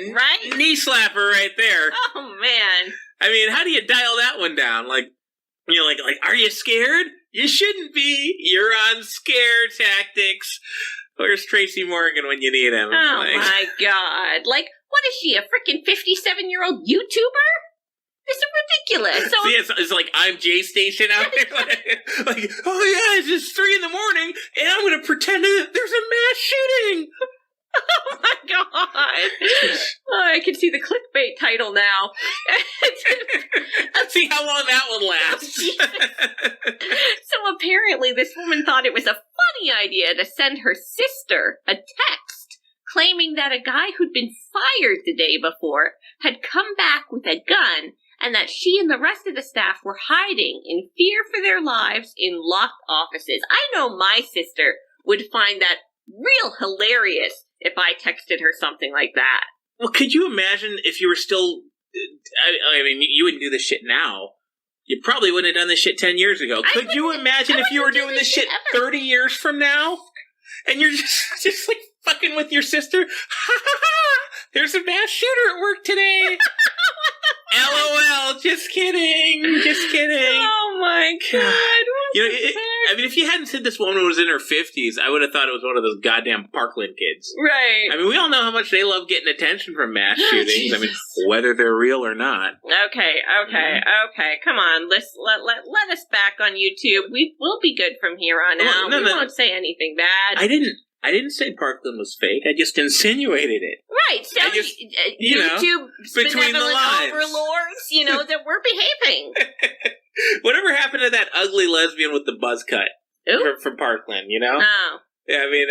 knee slapper right there. Oh, man. I mean, how do you dial that one down? Like, are you scared? You shouldn't be. You're on scare tactics. Where's Tracy Morgan when you need him? Oh, my God. What is she, a freaking 57-year-old YouTuber? This is ridiculous. So, see, it's like I'm J Station out there. like, oh, yeah, it's just 3 a.m, and I'm going to pretend that there's a mass shooting. Oh my God! I can see the clickbait title now. Let's see how long that one lasts. So apparently this woman thought it was a funny idea to send her sister a text claiming that a guy who'd been fired the day before had come back with a gun and that she and the rest of the staff were hiding in fear for their lives in locked offices. I know my sister would find that real hilarious if I texted her something like that. Well, could you imagine if you were still... I mean, you wouldn't do this shit now. You probably wouldn't have done this shit 10 years ago. Could you imagine if you were doing this shit 30 years from now? And you're just like fucking with your sister? There's a mass shooter at work today. LOL, just kidding. Just kidding. Oh my god. You know, I mean, if you hadn't said this woman was in her 50s, I would have thought it was one of those goddamn Parkland kids. Right. I mean, we all know how much they love getting attention from mass shootings. Jesus. I mean, whether they're real or not. Okay. Come on, let us back on YouTube. We'll be good from here on out. We won't say anything bad. I didn't say Parkland was fake. I just insinuated it. Right. So YouTube between the lines. overlords, that we're behaving. Whatever happened to that ugly lesbian with the buzz cut from Parkland? Oh. Yeah, I mean,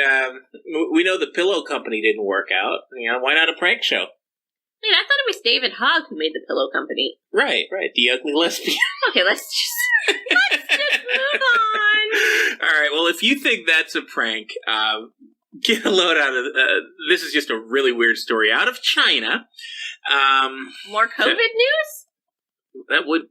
we know the pillow company didn't work out. Why not a prank show? Wait, I thought it was David Hogg who made the pillow company. Right. The ugly lesbian. Okay, let's just move on. All right, well, if you think that's a prank, get a load out of... this is just a really weird story out of China. More COVID news? That would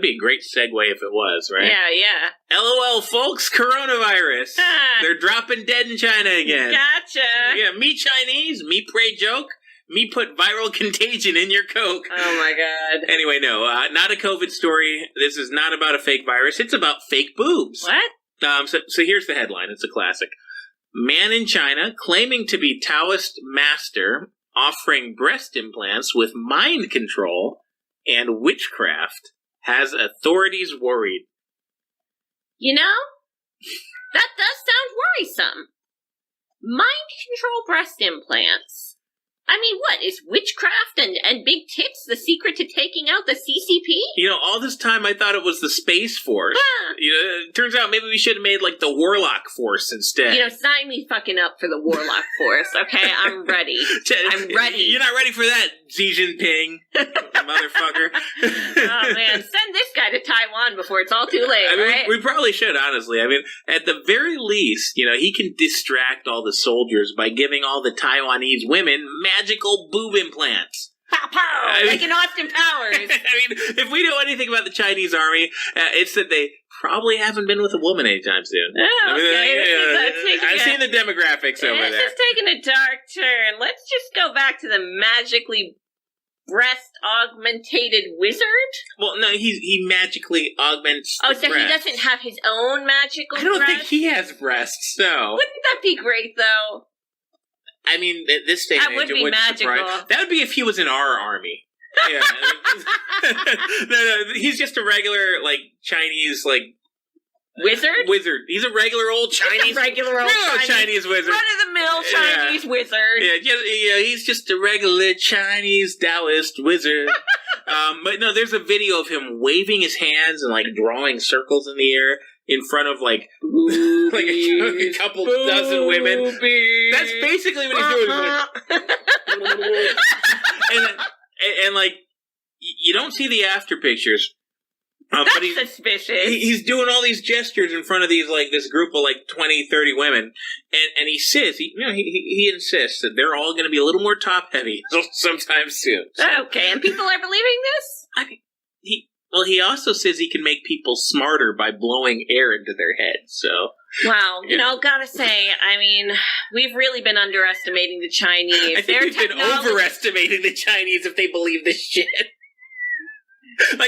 be a great segue if it was, right? Yeah. LOL, folks, coronavirus. They're dropping dead in China again. Gotcha. Yeah, me Chinese, me pray joke. Me put viral contagion in your Coke. Oh my god. Anyway, no, not a COVID story. This is not about a fake virus. It's about fake boobs. What? So here's the headline. It's a classic. Man in China claiming to be Taoist master offering breast implants with mind control and witchcraft has authorities worried. That does sound worrisome. Mind control breast implants. I mean, what, is witchcraft and big tits the secret to taking out the CCP? All this time I thought it was the Space Force. It turns out maybe we should have made, the Warlock Force instead. Sign me fucking up for the Warlock Force, okay? I'm ready. I'm ready. You're not ready for that, Xi Jinping, motherfucker. Oh, man. Send this guy to Taiwan before it's all too late, right? We probably should, honestly. I mean, at the very least, he can distract all the soldiers by giving all the Taiwanese women magical boob implants. Pow, pow! Like in Austin Powers. I mean, if we know anything about the Chinese army, it's that they probably haven't been with a woman anytime soon. Oh, okay. I've seen the demographics over there. This is taking a dark turn. Let's just go back to the magically breast-augmentated wizard? Well, no, he magically augments the so breast. He doesn't have his own magical I don't breast? think he has breasts, no. Wouldn't that be great, though? I mean, at this stage, that would be magical. That would be if he was in our army. Yeah. No, he's just a regular, Chinese, wizard? Wizard. He's a regular old Chinese... Chinese wizard. Run-of-the-mill Chinese wizard. Yeah, he's just a regular Chinese Taoist wizard. But no, there's a video of him waving his hands and, drawing circles in the air in front of, a couple dozen women. That's basically what he's doing. And you don't see the after pictures. That's but suspicious. He's doing all these gestures in front of these, this group of, 20, 30 women. And he says, he insists that they're all going to be a little more top-heavy sometime soon. So. Okay, and people are believing this? I mean, he also says he can make people smarter by blowing air into their heads, so... Wow, gotta say, I mean, we've really been underestimating the Chinese. I think we've been overestimating the Chinese if they believe this shit. If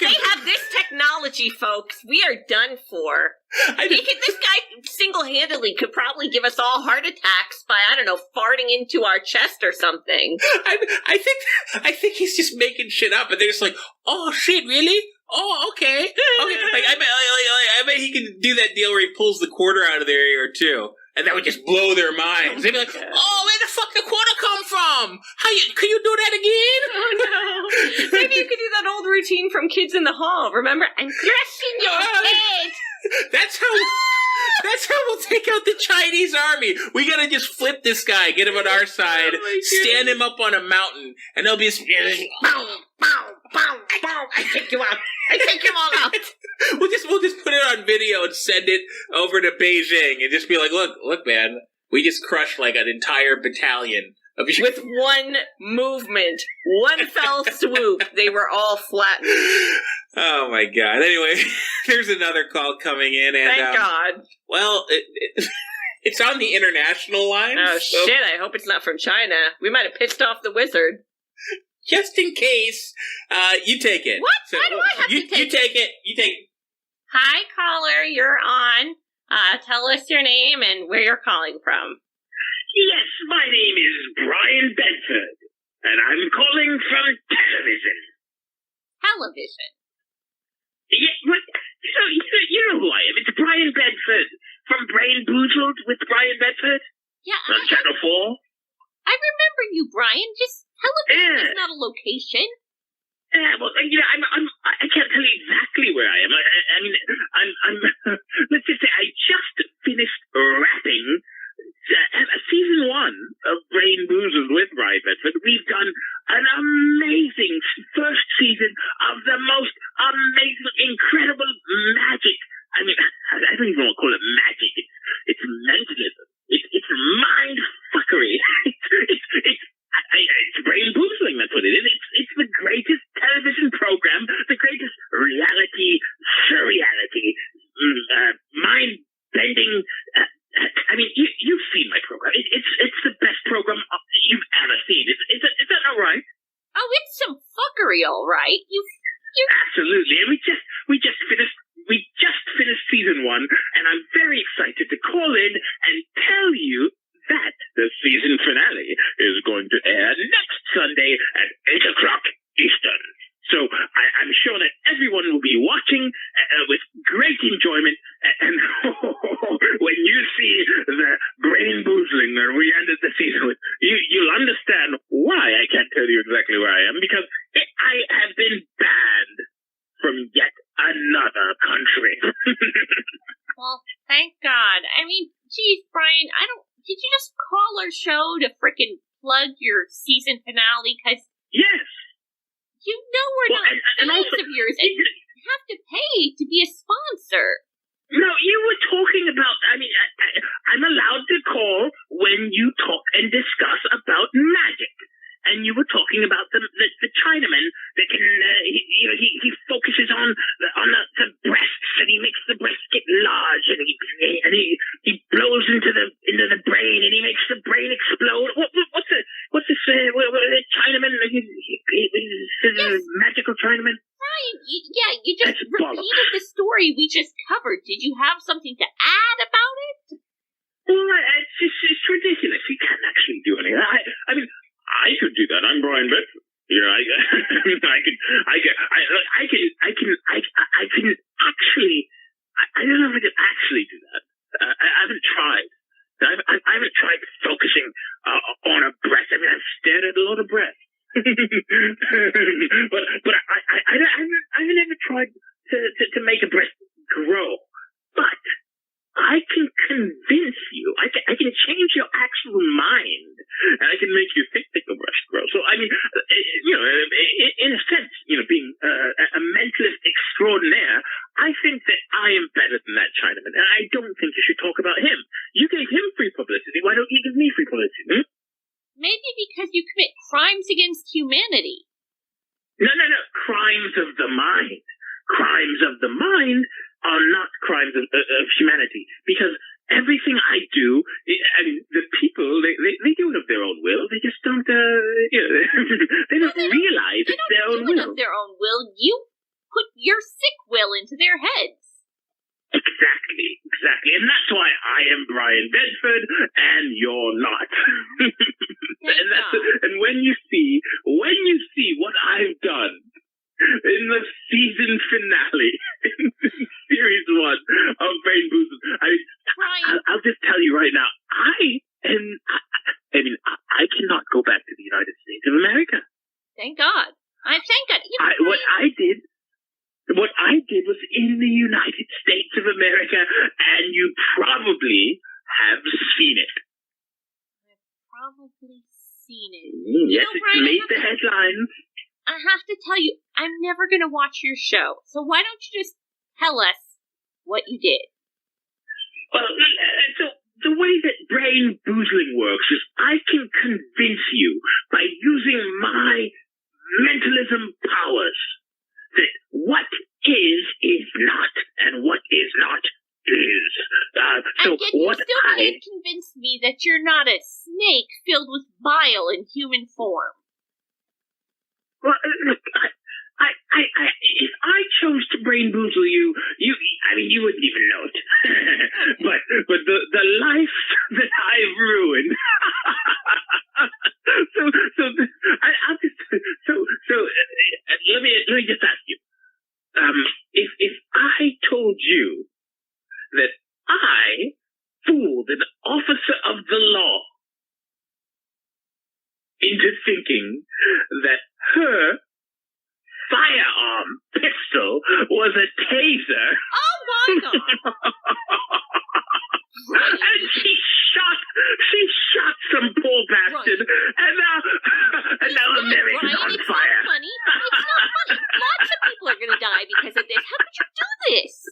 they have this technology, folks, we are done for. This guy single-handedly could probably give us all heart attacks by, farting into our chest or something. I think he's just making shit up, and they're just oh shit, really? Oh, okay. I bet he can do that deal where he pulls the quarter out of their ear too. And that would just blow their minds. They'd be like, oh, where the fuck the quarter come from? Can you do that again? Oh, no. Maybe you could do that old routine from Kids in the Hall. Remember? I'm crushing your head. That's how we'll take out the Chinese army. We gotta just flip this guy, get him on our side, stand him up on a mountain, and they'll be Bow, bow, bow, bow. I take you out. I take you all out. We'll just put it on video and send it over to Beijing and just be like, look, man, we just crushed like an entire battalion of With one movement, one fell swoop, they were all flattened. Oh my god. Anyway, there's another call coming in, and Thank God. Well, it's on the international line. Oh so shit! I hope it's not from China. We might have pissed off the wizard. just in case, you take it. What? Why do I have to take it? You take it. You take it. Hi, caller. You're on. Tell us your name and where you're calling from. Yes, my name is Bryan Bedford, and I'm calling from television. Television. Yeah, but, so, you know who I am. It's Bryan Bedford from Brainboozled with Bryan Bedford. Yeah. On Channel 4. I remember you, Bryan. Just television is Yeah. not a location. Yeah, well, you know, I can't tell you exactly where I am. I mean, I'm let's just say I just finished wrapping season 1 of Brainboozled with Bryan Bedford. We've done an amazing first season of the most amazing, incredible magic. I mean, I don't even want to call it magic. It's mentalism. It's mind fuckery. It's Brainboozling, that's what it is. It's the greatest television program, the greatest reality, surreality, mind-bending. I mean, you've seen my program. It's the best program you've ever seen. Is that not right? Oh, it's some fuckery, all right. You. Absolutely. And we just finished season 1, and I'm very excited to call in and tell you that the season finale is going to air next Sunday at 8 o'clock Eastern. So I'm sure that everyone will be watching with great enjoyment. And when you see the Brainboozling that we ended the season with, you'll understand why I can't tell you exactly where I am, because I have been banned from yet another country. Well, thank God. I mean, geez, Bryan, did you just call our show to frickin' plug your season finale? Because yes. You know we're not fans of yours, and you have to pay to be a sponsor. No, you were talking about, I mean, I'm allowed to call when you talk and discuss about magic. And you were talking about the Chinaman that can, he focuses on the breasts, and he makes the breasts get large, and he blows into the brain, and he makes the brain explode. What's this Chinaman? He's magical Chinaman. Bryan, you just repeated the story we just covered. Did you have something to add about it? Well, it's ridiculous. You can't actually do anything. I mean, I could do that. I'm Bryan Bedford. You know, I can actually. I don't know if I can actually do that. I haven't tried. I haven't tried focusing on a breast. I mean, I've stared at a lot of breasts. but I haven't ever tried to make a breast grow. But I can convince you. I can change your actual mind, and I can make you think that the breast grows. So I mean, you know, in a sense, you know, being a mentalist extraordinaire, I think that I am better than that Chinaman, and I don't think you should talk about him. You gave him free publicity. Why don't you give me free publicity? Hmm? Maybe because you commit crimes against humanity. No. Crimes of the mind. Crimes of the mind are not crimes of humanity, because everything I do, I mean, the people, they do it of their own will. They just don't, they don't realize it's their own will. Of their own will. You put your sick will into their heads. Exactly. And that's why I am Bryan Bedford, and you're not. And when you see what I've done in the season finale, in series 1 of Brainboozled, I'll just tell you right now, I cannot go back to the United States of America. Thank God. Thank God. What I did was in the United States of America, and you probably probably have seen it. Probably seen it. Yes, know, it Bryan, made the headlines. I have to tell you, I'm never going to watch your show. So why don't you just tell us what you did? Well, so the way that Brainboozling works is I can convince you by using my mentalism powers that what is not, and what is not is. So and yet you what still can't convince me that you're not a snake filled with bile in human form. Well, look, if I chose to brainboozle you wouldn't even know it. but the life that I've ruined. Let me just ask you. If I told you that I fooled an officer of the law into thinking that her firearm pistol was a taser. Oh my God! And she shot some poor bastard, and now America's on it's fire. Not funny. It's not funny. Lots of people are going to die because of this. How could you do this?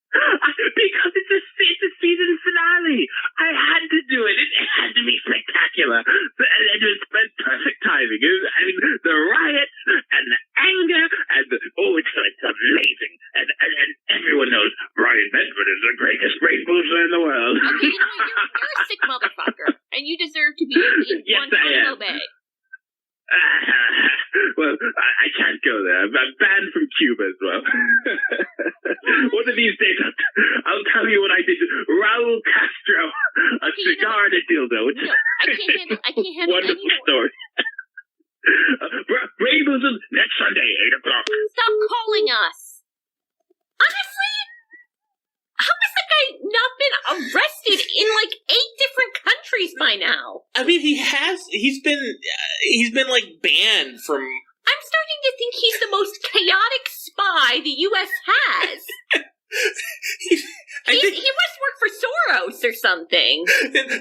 Because it's a season finale. I had to do it. It had to be spectacular. It was perfect timing. The riots and the anger and it's amazing. And everyone knows Bryan Bedford is the greatest brainboozler in the world. Okay, you're a sick motherfucker, and you deserve to be in Guantanamo Bay. Well, I can't go there. I'm banned from Cuba as well. One of these days, I'll tell you what I did to Raul Castro. A cigar and a dildo. I can't handle wonderful story. Brainboozlings next Sunday, 8 o'clock. Stop calling us. Honestly, how has that guy not been arrested in like 8 different countries by now? I mean, he's been like banned from. I'm starting to think he's the most chaotic spy the U.S. has. He must work for Soros or something.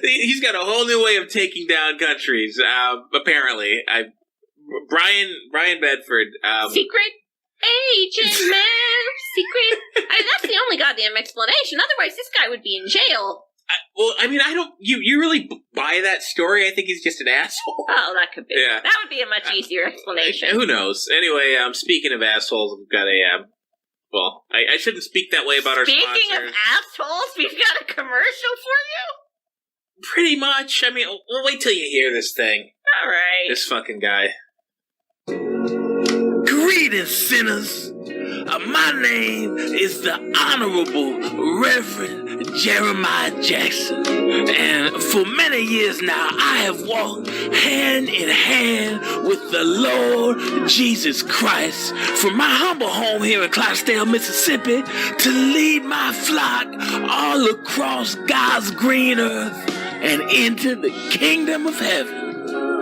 He's got a whole new way of taking down countries. Apparently, Bryan Bedford. Secret agent, man. Secret. That's the only goddamn explanation. Otherwise, this guy would be in jail. I don't. You really buy that story? I think he's just an asshole. Oh, that could be. Yeah. That would be a much easier explanation. Who knows? Anyway, speaking of assholes, we've got a. I shouldn't speak that way about our sponsors. Speaking of assholes, we've got a commercial for you? Pretty much. I mean, we'll wait till you hear this thing. All right. This fucking guy. Greetings, sinners. My name is the Honorable Reverend Jeremiah Jackson. And for many years now, I have walked hand in hand with the Lord Jesus Christ from my humble home here in Clarksdale, Mississippi, to lead my flock all across God's green earth and into the kingdom of heaven.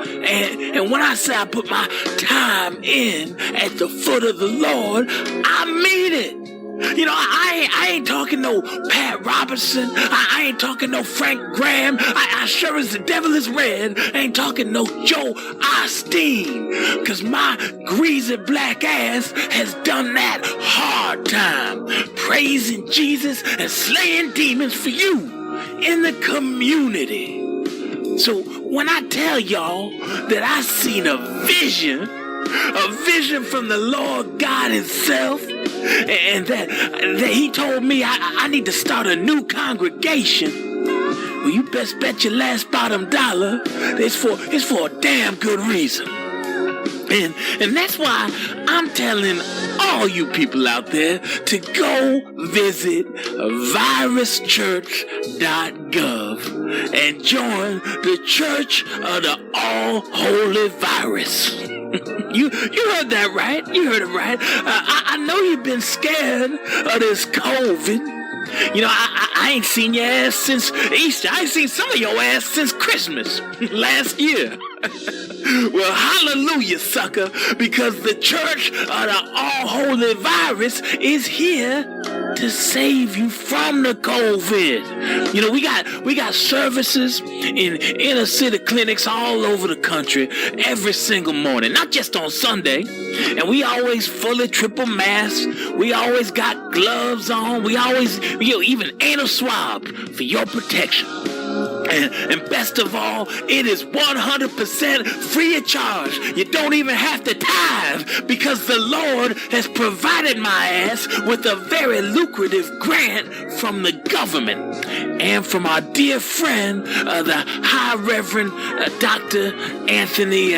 And when I say I put my time in at the foot of the Lord, I mean it. You know, I ain't talking no Pat Robertson. I ain't talking no Frank Graham. I sure as the devil is red, I ain't talking no Joe Osteen. Cause my greasy black ass has done that hard time, praising Jesus and slaying demons for you in the community. So when I tell y'all that I seen a vision from the Lord God himself, and that he told me I need to start a new congregation, well, you best bet your last bottom dollar it's for a damn good reason. And that's why I'm telling all you people out there to go visit viruschurch.gov and join the Church of the All Holy Virus. You heard that right? You heard it right. I know you've been scared of this COVID. You know, I ain't seen your ass since Easter. I ain't seen some of your ass since Christmas last year. Well, hallelujah, sucker, because the Church of the All Holy Virus is here to save you from the COVID. You know, we got services in inner city clinics all over the country every single morning, not just on Sunday. And we always fully triple mask. We always got gloves on. We always, even anal swab for your protection. And best of all, it is 100% free of charge. You don't even have to tithe because the Lord has provided my ass with a very lucrative grant from the government and from our dear friend, the High Reverend Dr. Anthony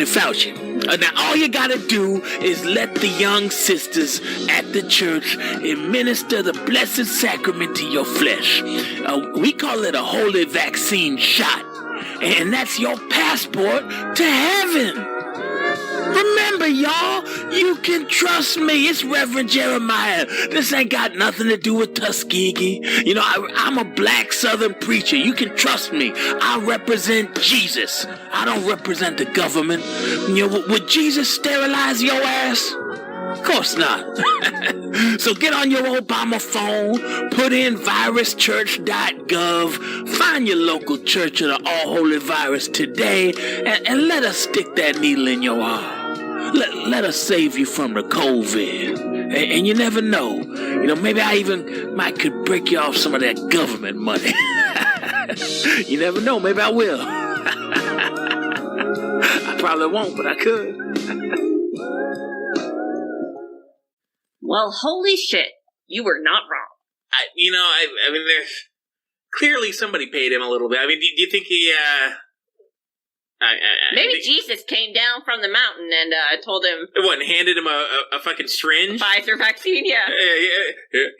Fauci. Now, all you gotta do is let the young sisters at the church administer the blessed sacrament to your flesh. We call it a holy vaccine shot, and that's your passport to heaven. Remember, y'all, you can trust me. It's Reverend Jeremiah. This ain't got nothing to do with Tuskegee. You know, I'm a black Southern preacher. You can trust me. I represent Jesus. I don't represent the government. You know, would Jesus sterilize your ass? Of course not. So get on your Obama phone, put in viruschurch.gov, find your local church of the All Holy Virus today, and let us stick that needle in your arm. Let us save you from the COVID. And you never know. You know, maybe I even could break you off some of that government money. You never know. Maybe I will. I probably won't, but I could. Well, holy shit. You were not wrong. I mean, there's clearly somebody paid him a little bit. I mean, do you think he, Maybe Jesus came down from the mountain and told him... What, handed him a fucking syringe? Pfizer vaccine, yeah.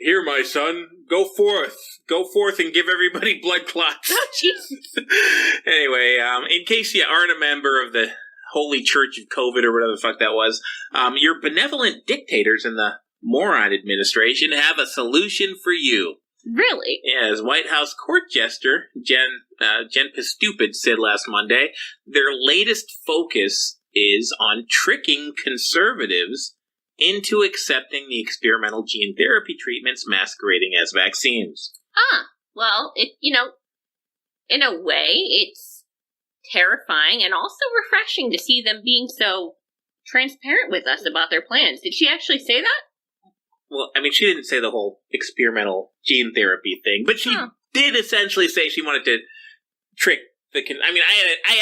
Here, my son, go forth. Go forth and give everybody blood clots. Oh, Jesus. Anyway, in case you aren't a member of the Holy Church of COVID or whatever the fuck that was, your benevolent dictators in the Moron administration have a solution for you. Really? Yeah, as White House court jester Jen Stupid said last Monday, their latest focus is on tricking conservatives into accepting the experimental gene therapy treatments masquerading as vaccines. Well, in a way, it's terrifying and also refreshing to see them being so transparent with us about their plans. Did she actually say that? Well, I mean, she didn't say the whole experimental gene therapy thing, but she did essentially say she wanted to trick the... I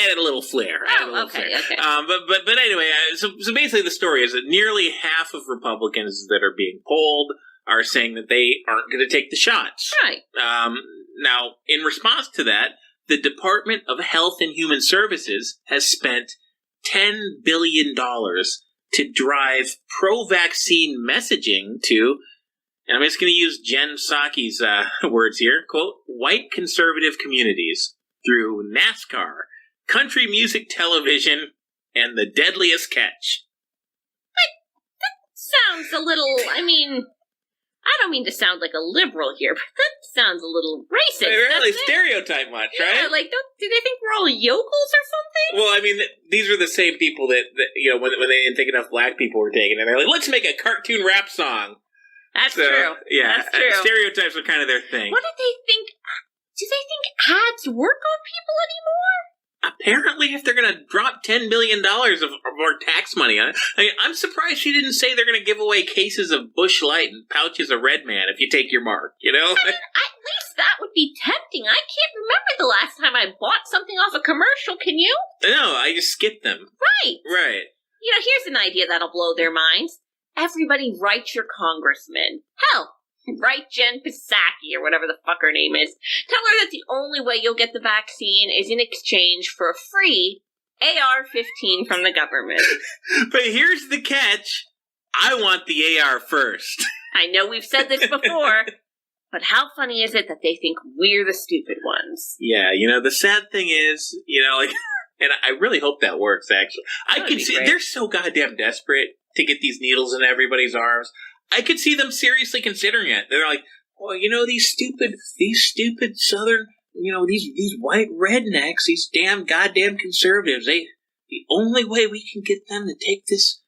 added a little flair. Okay. But anyway, so basically the story is that nearly half of Republicans that are being polled are saying that they aren't going to take the shots. Right. Now, in response to that, the Department of Health and Human Services has spent $10 billion to drive pro-vaccine messaging to, and I'm just going to use Jen Psaki's words here, quote, white conservative communities through NASCAR, country music television, and the deadliest catch. That sounds a little, I don't mean to sound like a liberal here, but that sounds a little racist. They really stereotype much, right? Yeah, like, do they think we're all yokels or something? Well, I mean, these are the same people that when they didn't think enough black people were taken, and they're like, let's make a cartoon rap song. That's true. Yeah, that's true. Stereotypes are kind of their thing. What did they think? Do they think ads work on people anymore? Apparently, if they're going to drop $10 billion of more tax money on it, I'm surprised she didn't say they're going to give away cases of Busch Light and pouches of Red Man if you take your mark, you know? At least that would be tempting. I can't remember the last time I bought something off a commercial, can you? No, I just skipped them. Right. Here's an idea that'll blow their minds. Everybody write your congressman. Hell, write Jen Psaki or whatever the fuck her name is. Tell her that the only way you'll get the vaccine is in exchange for a free AR-15 from the government. But here's the catch. I want the AR first. I know we've said this before, but how funny is it that they think we're the stupid ones? Yeah, the sad thing is, and I really hope that works, actually. I can see they're so goddamn desperate to get these needles in everybody's arms. I could see them seriously considering it. They're like, well, these stupid Southern, these white rednecks, these damn goddamn conservatives, the only way we can get them to take these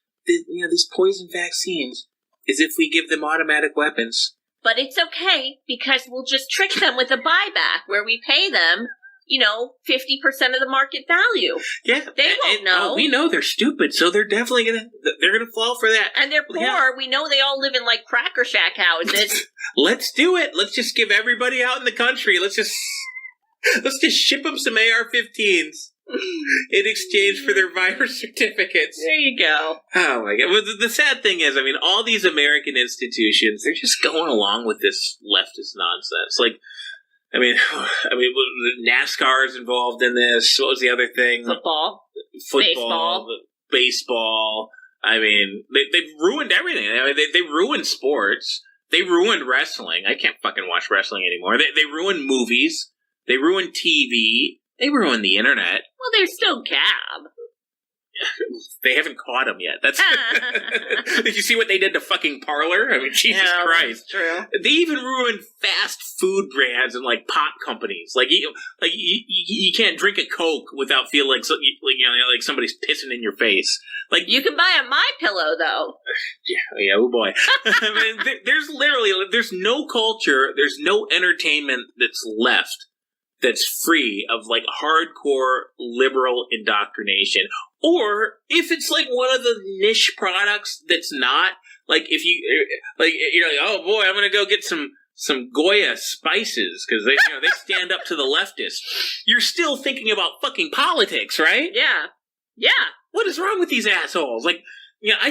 poison vaccines is if we give them automatic weapons. But it's okay, because we'll just trick them with a buyback where we pay them, 50% of the market value. Yeah. They won't know. We know they're stupid, so they're definitely gonna fall for that. And they're poor. Yeah. We know they all live in, Cracker Shack houses. Let's do it. Let's just give everybody out in the country. Let's just ship them some AR-15s in exchange for their virus certificates. There you go. Oh my God. Well, the sad thing is, all these American institutions, they're just going along with this leftist nonsense. NASCAR is involved in this. What was the other thing? Football. Baseball. They've ruined everything. They ruined sports. They ruined wrestling. I can't fucking watch wrestling anymore. They ruined movies. They ruined TV. They ruined the internet. Well, there's still Gab. They haven't caught him yet. That's. Did you see what they did to fucking Parler? Jesus Christ! That's true. They even ruined fast food brands and pot companies. You can't drink a Coke without feeling like somebody's pissing in your face. You can buy a MyPillow though. Yeah. Oh boy. There's no culture. There's no entertainment that's left that's free of hardcore liberal indoctrination. Or if it's one of the niche products that's not, if you're oh boy, I'm gonna go get some Goya spices because they stand up to the leftists. You're still thinking about fucking politics, right? Yeah. What is wrong with these assholes? I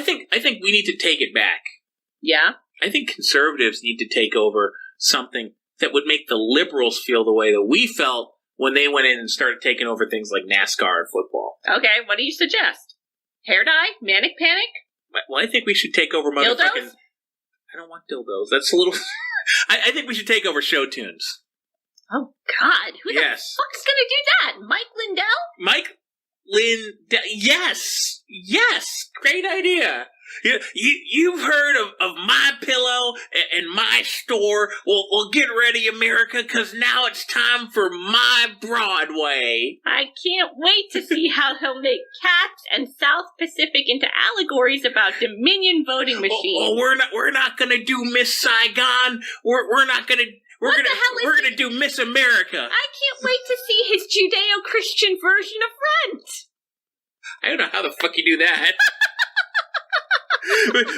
think we need to take it back. Yeah. I think conservatives need to take over something that would make the liberals feel the way that we felt when they went in and started taking over things like NASCAR and football. Okay, what do you suggest? Hair dye? Manic panic? Well, I think we should take over motherfucking... Dildos? I don't want dildos. That's a little... I think we should take over show tunes. Oh, God. Who the fuck's gonna do that? Mike Lindell? Mike Lindell? Yes! Great idea! You've heard of My Pillow and My Store. Well, get ready, America, because now it's time for My Broadway. I can't wait to see how he'll make Cats and South Pacific into allegories about Dominion voting machines. We're not gonna do Miss Saigon. We're gonna do Miss America. I can't wait to see his Judeo-Christian version of Rent. I don't know how the fuck you do that.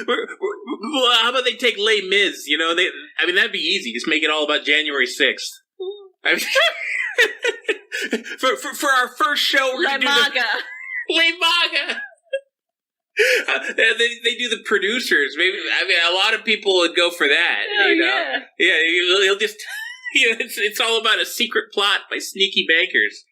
Well, how about they take Les Mis? That'd be easy. Just make it all about January 6th. For our first show, we're going to do Les Maga. They do the producers. Maybe a lot of people would go for that. Yeah. He'll just. It's all about a secret plot by sneaky bankers.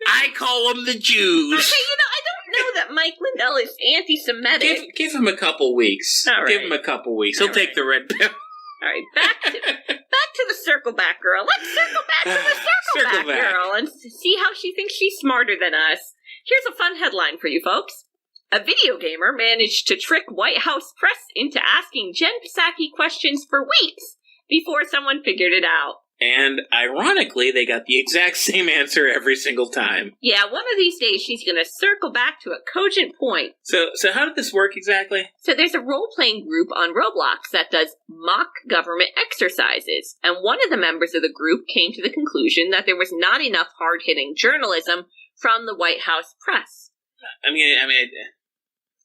I call them the Jews. Okay, I don't know that Mike Lindell is anti-Semitic. Give him a couple weeks. All right. Give him a couple weeks. He'll take the red pill. All right, back to the circle back girl. Let's circle back to the circle back girl and see how she thinks she's smarter than us. Here's a fun headline for you folks. A video gamer managed to trick White House press into asking Jen Psaki questions for weeks before someone figured it out. And ironically, they got the exact same answer every single time. Yeah, one of these days she's going to circle back to a cogent point. So how did this work exactly? So there's a role-playing group on Roblox that does mock government exercises. And one of the members of the group came to the conclusion that there was not enough hard-hitting journalism from the White House press. It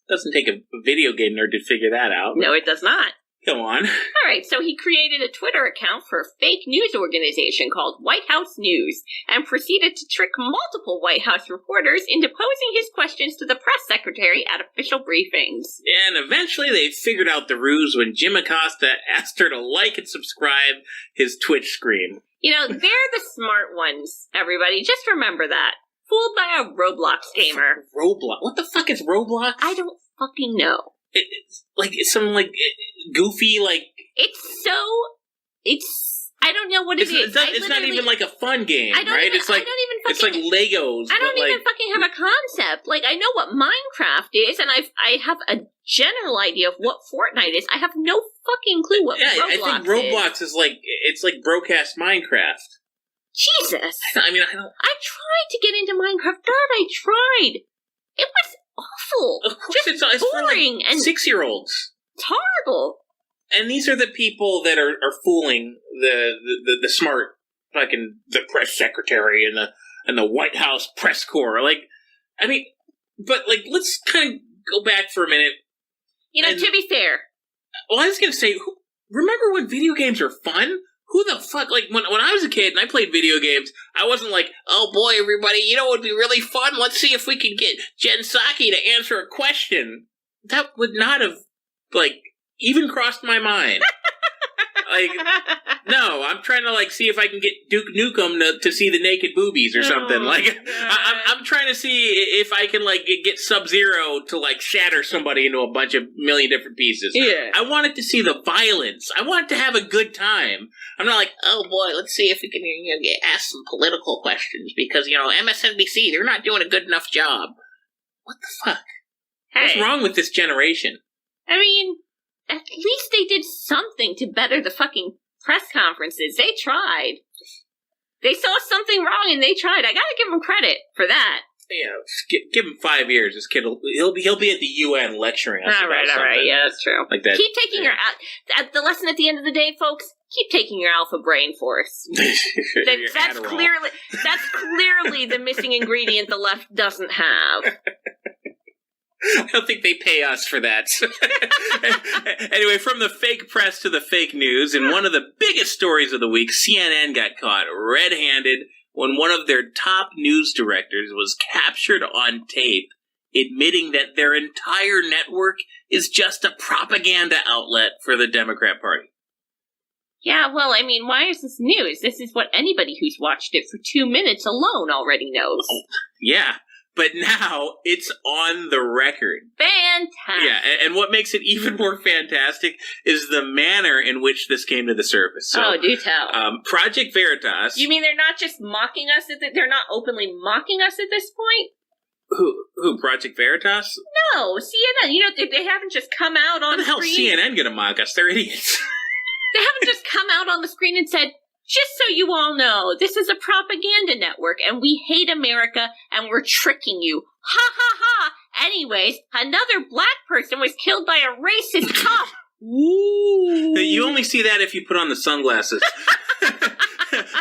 doesn't take a video game nerd to figure that out. No, it does not. Go on. All right, so he created a Twitter account for a fake news organization called White House News and proceeded to trick multiple White House reporters into posing his questions to the press secretary at official briefings. And eventually they figured out the ruse when Jim Acosta asked her to like and subscribe his Twitch stream. They're the smart ones, everybody. Just remember that. Fooled by a Roblox gamer. Roblox? What the fuck is Roblox? I don't fucking know. It's some goofy I don't know what it is. It's not even like a fun game, right? It's like Legos. I don't even fucking have a concept. I know what Minecraft is, and I have a general idea of what Fortnite is. I have no fucking clue what Roblox is. I think Roblox is it's like broadcast Minecraft. Jesus. I don't... I tried to get into Minecraft. God, I tried. It was awful. Of course, it's boring and 6-year-olds. It's horrible. And these are the people that are fooling the smart, fucking, the press secretary and the White House press corps. Like, I mean, but, like, let's kind of go back for a minute. You know, to be fair. Well, I was going to say, remember when video games were fun? Who the fuck, like, when I was a kid and I played video games, I wasn't like, oh boy, everybody, you know what would be really fun? Let's see if we can get Jen Psaki to answer a question. That would not have, like, even crossed my mind. Like, no, I'm trying to, like, see if I can get Duke Nukem to see the naked boobies or something. Like, I'm trying to see if I can, like, get Sub-Zero to, like, shatter somebody into a bunch of million different pieces. Yeah. I wanted to see the violence. I wanted to have a good time. I'm not like, oh boy, let's see if we can get asked some political questions because, MSNBC, they're not doing a good enough job. What the fuck? Hey. What's wrong with this generation? I mean, at least they did something to better the fucking press conferences. They tried. They saw something wrong and they tried. I gotta give them credit for that. Yeah, give him 5 years. This kid, he'll be at the UN lecturing us. All right. Yeah, that's true. Like that. Keep taking your the lesson at the end of the day, folks. Keep taking your alpha brain force. That's clearly the missing ingredient the left doesn't have. I don't think they pay us for that. Anyway, from the fake press to the fake news, in one of the biggest stories of the week, CNN got caught red-handed when one of their top news directors was captured on tape admitting that their entire network is just a propaganda outlet for the Democrat Party. Yeah, well, I mean, why is this news? This is what anybody who's watched it for 2 minutes alone already knows. Oh, yeah. But now it's on the record. Fantastic. Yeah, and what makes it even more fantastic is the manner in which this came to the surface. So, do tell. Project Veritas. You mean they're not just mocking us? They're not openly mocking us at this point? Who? Project Veritas? No, CNN. They haven't just come out on the screen. How the hell CNN gonna mock us? They're idiots. They haven't just come out on the screen and said, just so you all know, this is a propaganda network, and we hate America, and we're tricking you. Ha ha ha! Anyways, another black person was killed by a racist cop. Ooh. You only see that if you put on the sunglasses.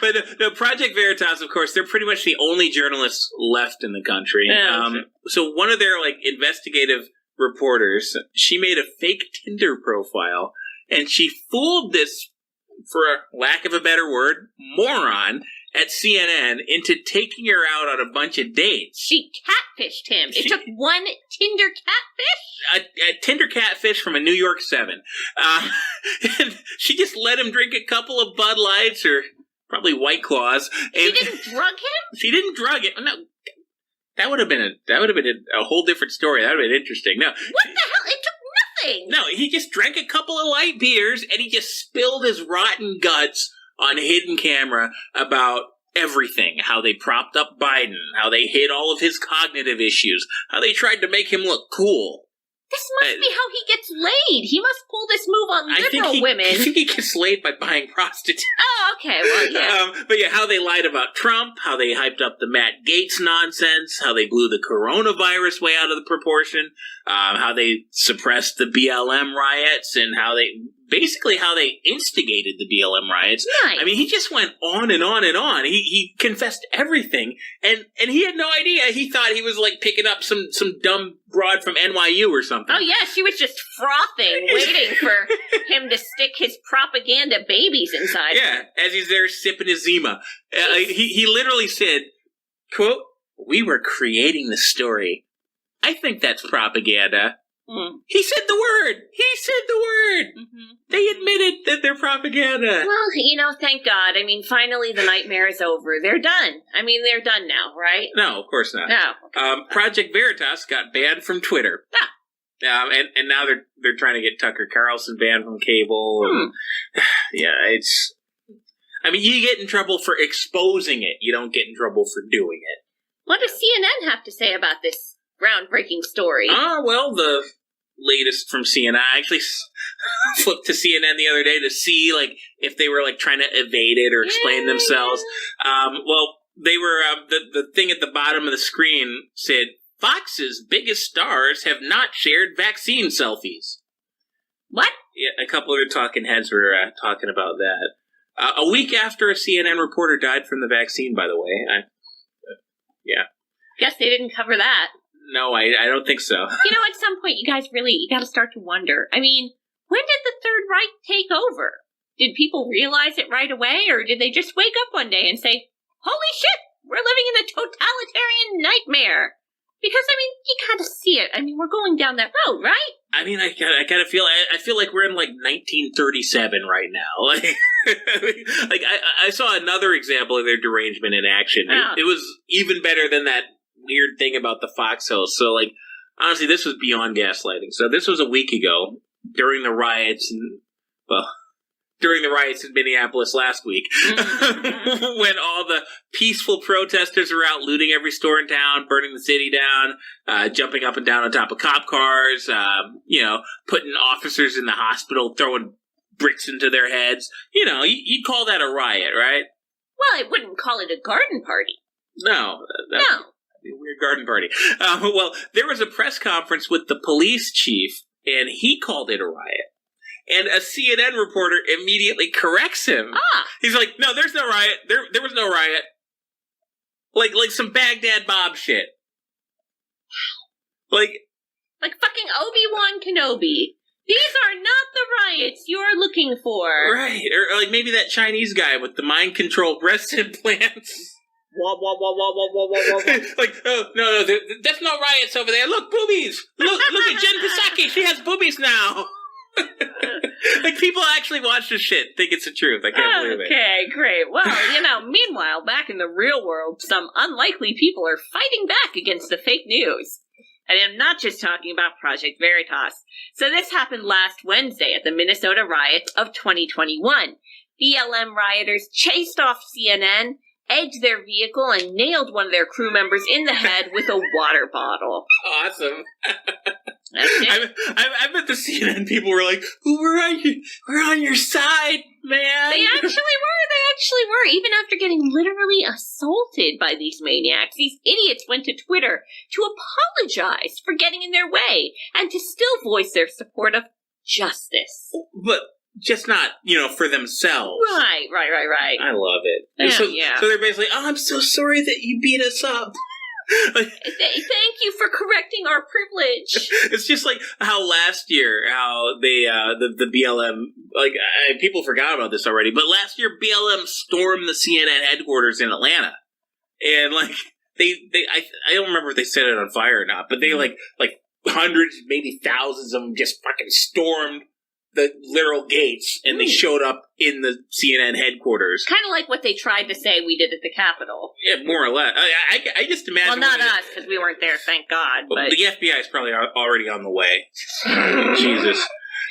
But no, Project Veritas, of course, they're pretty much the only journalists left in the country. Yeah, so one of their investigative reporters, she made a fake Tinder profile, and she fooled this, for lack of a better word, moron at CNN into taking her out on a bunch of dates. She catfished him. It took one Tinder catfish? A Tinder catfish from a New York 7. And she just let him drink a couple of Bud Lights or probably White Claws. She didn't drug him? She didn't drug him. No, that would have been a whole different story. That would have been interesting. No. What the hell? It took nothing. No, he just drank a couple of light beers and he just spilled his rotten guts on hidden camera about everything. How they propped up Biden, how they hid all of his cognitive issues, how they tried to make him look cool. This must be how he gets laid. He must pull this move on liberal women. I think he gets laid by buying prostitutes. Oh, okay. Well, yeah. But yeah, how they lied about Trump, how they hyped up the Matt Gaetz nonsense, how they blew the coronavirus way out of the proportion, how they suppressed the BLM riots, and how they instigated the BLM riots. Nice. I mean, he just went on and on and on. He confessed everything, and he had no idea. He thought he was picking up some dumb broad from NYU or something. Oh yeah, she was just frothing, waiting for him to stick his propaganda babies inside. Yeah, as he's there sipping his Zima. He literally said, quote, "We were creating the story. I think that's propaganda." Mm. He said the word. Mm-hmm. They admitted that they're propaganda. Well, thank God. I mean, finally the nightmare is over. They're done. I mean, they're done now, right? No, of course not. No. Okay. Project Veritas got banned from Twitter. And now they're trying to get Tucker Carlson banned from cable. And, yeah, it's... I mean, you get in trouble for exposing it. You don't get in trouble for doing it. What does CNN have to say about this groundbreaking story? Well, the latest from CNN. I actually flipped to CNN the other day to see if they were trying to evade it or explain themselves. Well, they were the thing at the bottom of the screen said Fox's biggest stars have not shared vaccine selfies. What? a couple of talking heads were talking about that. A week after a CNN reporter died from the vaccine, by the way. Yeah. Guess they didn't cover that. No, I don't think so. You know, at some point, you guys you got to start to wonder. I mean, when did the Third Reich take over? Did people realize it right away, or did they just wake up one day and say, holy shit, we're living in a totalitarian nightmare? Because, I mean, you kind of see it. I mean, we're going down that road, right? I mean, I kind of feel like we're in, like, 1937 right now. Like, I saw another example of their derangement in action. Yeah. It was even better than that weird thing about the foxholes. So, like, honestly, this was beyond gaslighting. So this was a week ago, during the riots in Minneapolis last week, when all the peaceful protesters were out looting every store in town, burning the city down, jumping up and down on top of cop cars, putting officers in the hospital, throwing bricks into their heads. You know, you'd call that a riot, right? Well, I wouldn't call it a garden party. No. No. A weird garden party. Well, there was a press conference with the police chief, and he called it a riot. And a CNN reporter immediately corrects him. He's like, no, there's no riot. There was no riot. Like some Baghdad Bob shit. Like fucking Obi-Wan Kenobi. These are not the riots you're looking for. Right. Or like maybe that Chinese guy with the mind-controlled breast implants. Wah, wah, wah, wah, wah, wah, wah, wah. Like, oh, no, there's no riots over there. Look, boobies. Look at Jen Psaki. She has boobies now. Like, people actually watch this shit, think it's the truth. I can't believe it. Okay, great. Well, meanwhile, back in the real world, some unlikely people are fighting back against the fake news. And I'm not just talking about Project Veritas. So this happened last Wednesday at the Minnesota riots of 2021. BLM rioters chased off CNN, egged their vehicle, and nailed one of their crew members in the head with a water bottle. Awesome. I bet the CNN people were like, we're on your side, man. They actually were. Even after getting literally assaulted by these maniacs, these idiots went to Twitter to apologize for getting in their way and to still voice their support of justice. But just not, for themselves. Right. I love it. So they're basically, I'm so sorry that you beat us up. Thank you for correcting our privilege. It's just like how last year, how they, the BLM, people forgot about this already, but last year BLM stormed the CNN headquarters in Atlanta. And, I don't remember if they set it on fire or not, but they, like hundreds, maybe thousands of them just fucking stormed the literal gates, and they showed up in the CNN headquarters. Kind of like what they tried to say we did at the Capitol. Yeah, more or less. I just imagine... Well, not us, because we weren't there, thank God. Well, but the FBI is probably already on the way. Jesus.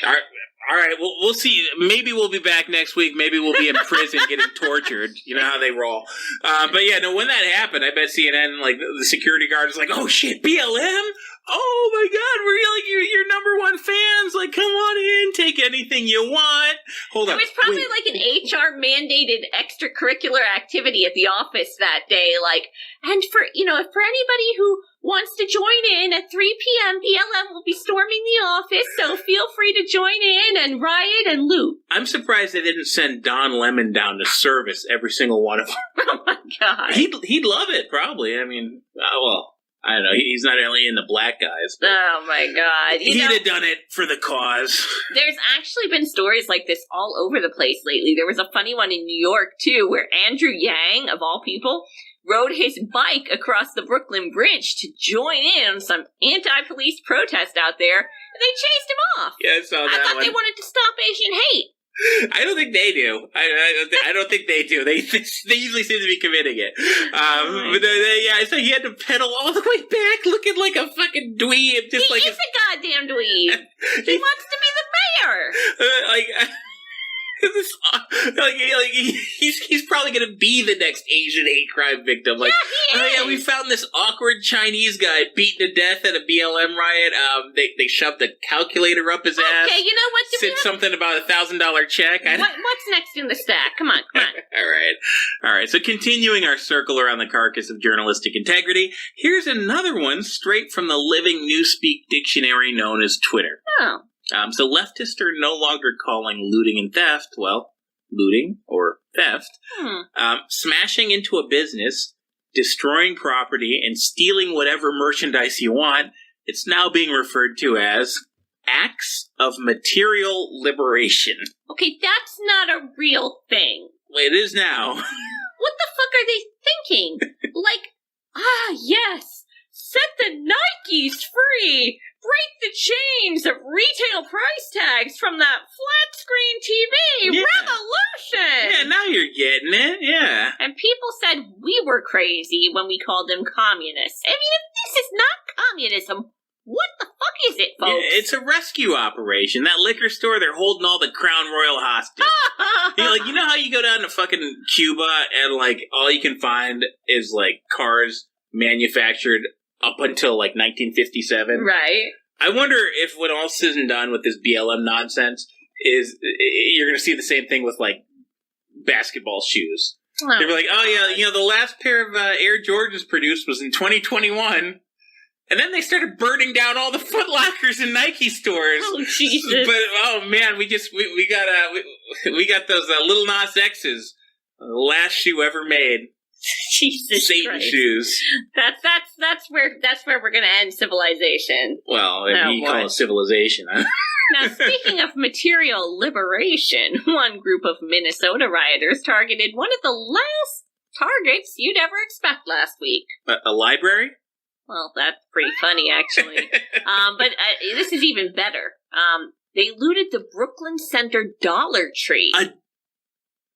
All right, well, we'll see. Maybe we'll be back next week. Maybe we'll be in prison getting tortured. You know how they roll. But yeah, no, when that happened, I bet CNN, the security guard is like, oh shit, BLM? Oh my God, we're your number one fans. Come on in, take anything you want. Hold on. It was probably an HR mandated extracurricular activity at the office that day. And for anybody who wants to join in at 3 p.m., BLM will be storming the office, so feel free to join in and riot and loot. I'm surprised they didn't send Don Lemon down to service every single one of them. Oh my God. He'd love it, probably. I mean, I don't know. He's not only in the black guys. Oh my God. He'd have done it for the cause. There's actually been stories like this all over the place lately. There was a funny one in New York, too, where Andrew Yang, of all people, rode his bike across the Brooklyn Bridge to join in on some anti-police protest out there, and they chased him off. Yeah, I saw that I thought one. they wanted to stop Asian hate. I don't think they do. I don't think they do. They usually seem to be committing it. I saw he had to pedal all the way back, looking like a fucking dweeb. He is a goddamn dweeb. He wants to be the mayor. He's probably gonna be the next Asian hate crime victim. We found this awkward Chinese guy beaten to death at a BLM riot. They shoved a calculator up his ass. Okay, you know what? Said something about $1,000 check. What's next in the stack? Come on. All right. So continuing our circle around the carcass of journalistic integrity, here's another one straight from the living newspeak dictionary known as Twitter. Oh. So leftists are no longer calling looting and theft, well, looting or theft. Smashing into a business, destroying property, and stealing whatever merchandise you want, it's now being referred to as acts of material liberation. Okay, that's not a real thing. Well, it is now. What the fuck are they thinking? Yes, set the Nikes free! Break the chains of retail price tags from that flat screen TV! Yeah. Revolution! Yeah, now you're getting it, yeah. And people said we were crazy when we called them communists. I mean, if this is not communism, what the fuck is it, folks? Yeah, it's a rescue operation. That liquor store, they're holding all the Crown Royal hostage. You know how you go down to fucking Cuba and, all you can find is, cars manufactured up until, 1957? Right. I wonder if when all said and done with this BLM nonsense is you're going to see the same thing with, basketball shoes. Oh, They'll be like, oh, yeah, the last pair of Air Jordans produced was in 2021. And then they started burning down all the Foot Lockers and Nike stores. Oh, Jesus. But, oh, man, we got those Little Nas X's. The last shoe ever made. Jesus Satan Christ. shoes. That's where we're gonna end civilization. Well, if you call it civilization. Now, speaking of material liberation, one group of Minnesota rioters targeted one of the last targets you'd ever expect last week. A library? Well, that's pretty funny, actually. But this is even better. They looted the Brooklyn Center Dollar Tree.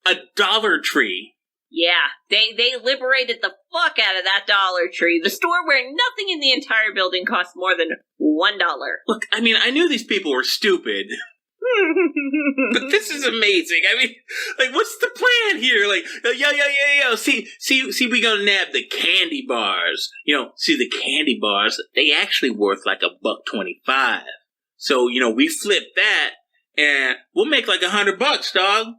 A Dollar Tree? Yeah, they liberated the fuck out of that Dollar Tree, the store where nothing in the entire building cost more than $1. Look, I mean, I knew these people were stupid. But this is amazing. I mean, what's the plan here? Yo. See, we gonna nab the candy bars. See the candy bars, they actually worth $1.25. So, we flip that, and we'll make $100, dog.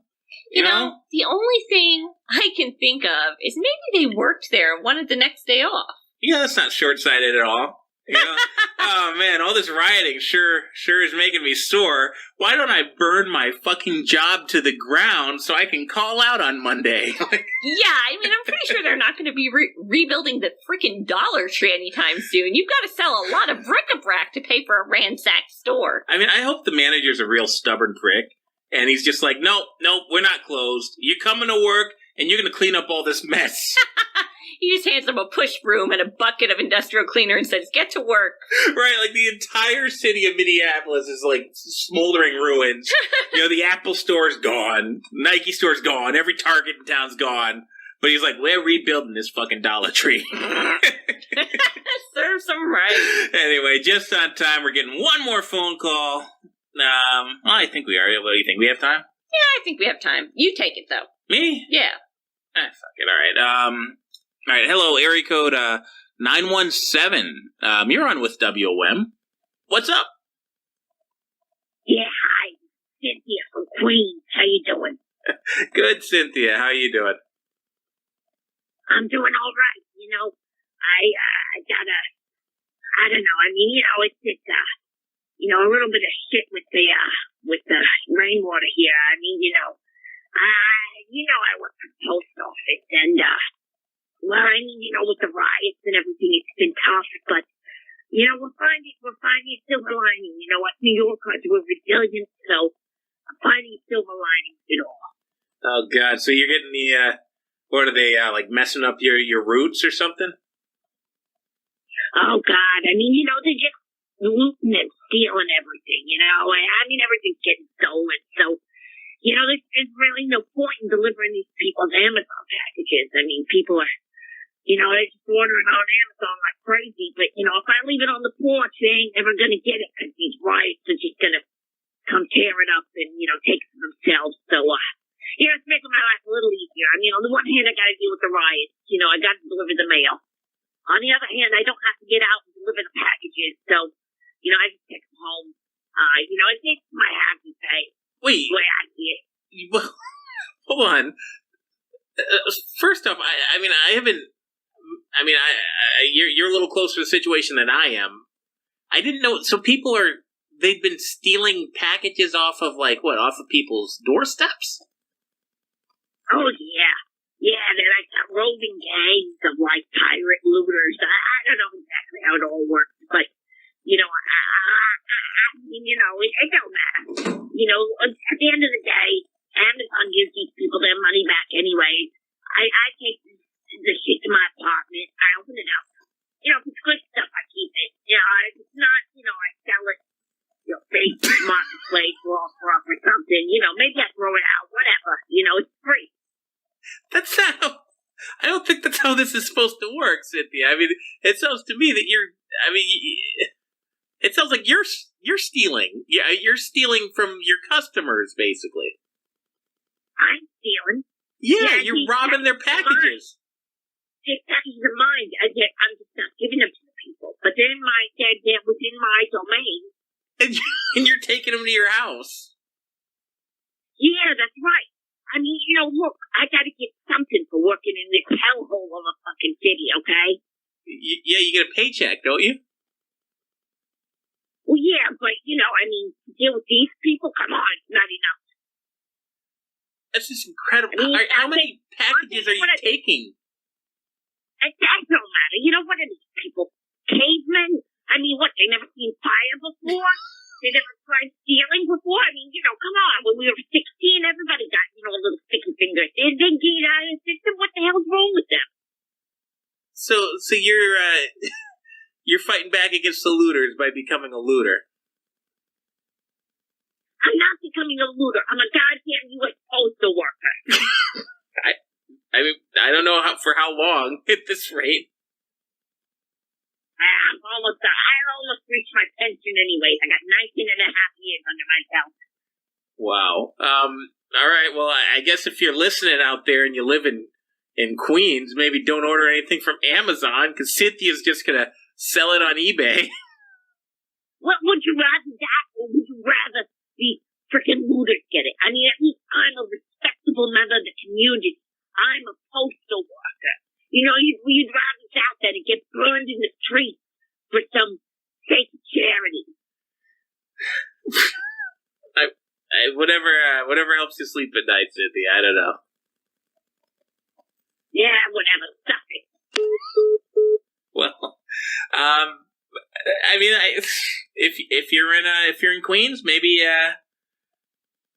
You know, the only thing I can think of is maybe they worked there and wanted the next day off. Yeah, that's not short-sighted at all. Oh man, all this rioting sure is making me sore. Why don't I burn my fucking job to the ground so I can call out on Monday? Yeah, I mean, I'm pretty sure they're not going to be rebuilding the freaking Dollar Tree anytime soon. You've got to sell a lot of bric-a-brac to pay for a ransacked store. I mean, I hope the manager's a real stubborn prick, and he's just like, nope, we're not closed. You're coming to work, and you're going to clean up all this mess. He just hands them a push broom and a bucket of industrial cleaner and says, get to work. Right, the entire city of Minneapolis is smoldering ruins. The Apple store's gone. Nike store's gone. Every Target in town's gone. But he's like, we're rebuilding this fucking Dollar Tree. Serves him right. Anyway, just on time, we're getting one more phone call. I think we are. What do you think? We have time? Yeah, I think we have time. You take it, though. Me? Yeah. Fuck it. All right. Hello, area code 917. You're on with WOM. What's up? Yeah, hi. Cynthia from Queens. How you doing? Good, Cynthia. How you doing? I'm doing all right. I don't know. I mean, it's a little bit of shit with the rainwater here. I mean, I work for the post office, and with the riots and everything, it's been tough. But we're finding a silver lining. Us New Yorkers, we're resilient, so I'm finding silver linings in all. Oh God! So you're getting the what are they messing up your roots or something? Oh God! I mean, they're just looting and stealing everything. Everything's getting stolen. So, there's really no point in delivering these people's Amazon packages. I mean, people are, they're just ordering on Amazon like crazy. But, if I leave it on the porch, they ain't never going to get it because these riots are just going to come tear it up and, take it for themselves. So, it's making my life a little easier. I mean, on the one hand, I got to deal with the riots. I got to deliver the mail. On the other hand, I don't have to get out and deliver the packages. So, I just take them home. It takes my happy pay. Wait. The way I see it. Hold on. First off, you're a little closer to the situation than I am. I didn't know. So people are they'd been stealing packages off of people's doorsteps? Oh, yeah. Yeah, they're like roving gangs of, like, pirate looters. I don't know exactly how it all works, but, you know, I mean, you know, it don't matter. You know, at the end of the day, Amazon gives these people their money back anyway. I take the shit to my apartment. I open it up. You know, if it's good stuff, I keep it. You know, if it's not, you know, I sell it. You know, Facebook Marketplace or offer up or something. You know, maybe I throw it out. Whatever. You know, it's free. That's how. I don't think that's how this is supposed to work, Cynthia. I mean, it sounds to me that it sounds like you're stealing. Yeah, you're stealing from your customers, basically. I'm stealing. Yeah, you're robbing their packages. Their packages are mine. I'm just not giving them to the people. But they're within my domain. And you're taking them to your house. Yeah, that's right. I mean, you know, look, I gotta get something for working in this hellhole of a fucking city, okay? Yeah, you get a paycheck, don't you? Well, yeah, but, you know, I mean, to deal with these people, come on, it's not enough. That's just incredible. I mean, how many packages are you taking? That don't matter. You know what are these people? Cavemen? I mean, what, they never seen fire before? They never tried stealing before? I mean, you know, come on. When we were 16, everybody got, you know, a little sticky finger. They didn't get out of the system. What the hell's wrong with them? So you're fighting back against the looters by becoming a looter. I'm not becoming a looter. I'm a goddamn U.S. Postal worker. I mean, I don't know for how long at this rate. I almost reached my pension anyways. I got 19 and a half years under my belt. Wow. All right. Well, I guess if you're listening out there and you live in Queens, maybe don't order anything from Amazon because Cynthia's just gonna sell it on eBay. What would you rather that, or would you rather the freaking looters get it? I mean, at least I'm a respectable member of the community. I'm a postal worker. You know, you'd rather that than it get burned in the street for some fake charity. Whatever helps you sleep at night, Cynthia. I don't know. Yeah, whatever. Stuff it. Well, I mean, if you're in Queens, maybe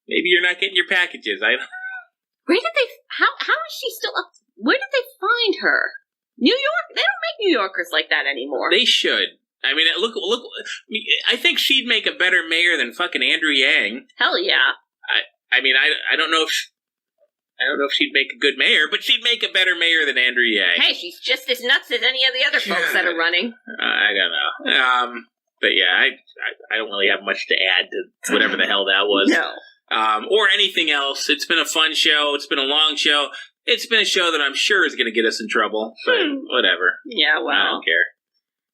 you're not getting your packages. Where did they? How is she still up? Where did they find her? New York? They don't make New Yorkers like that anymore. They should. I mean, look. I think she'd make a better mayor than fucking Andrew Yang. Hell yeah. I mean, I don't know if she'd make a good mayor, but she'd make a better mayor than Andrew Yang. Hey, she's just as nuts as any of the other folks that are running. I don't know. But yeah, I don't really have much to add to whatever the hell that was. No. Or anything else. It's been a fun show. It's been a long show. It's been a show that I'm sure is going to get us in trouble. But whatever. Yeah, well. I don't care.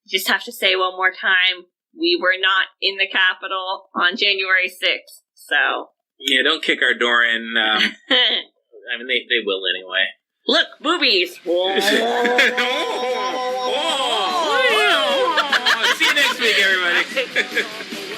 Just have to say one more time, we were not in the Capitol on January 6th, so. Yeah, don't kick our door in. I mean, they will anyway. Look, boobies! Oh, see you next week, everybody.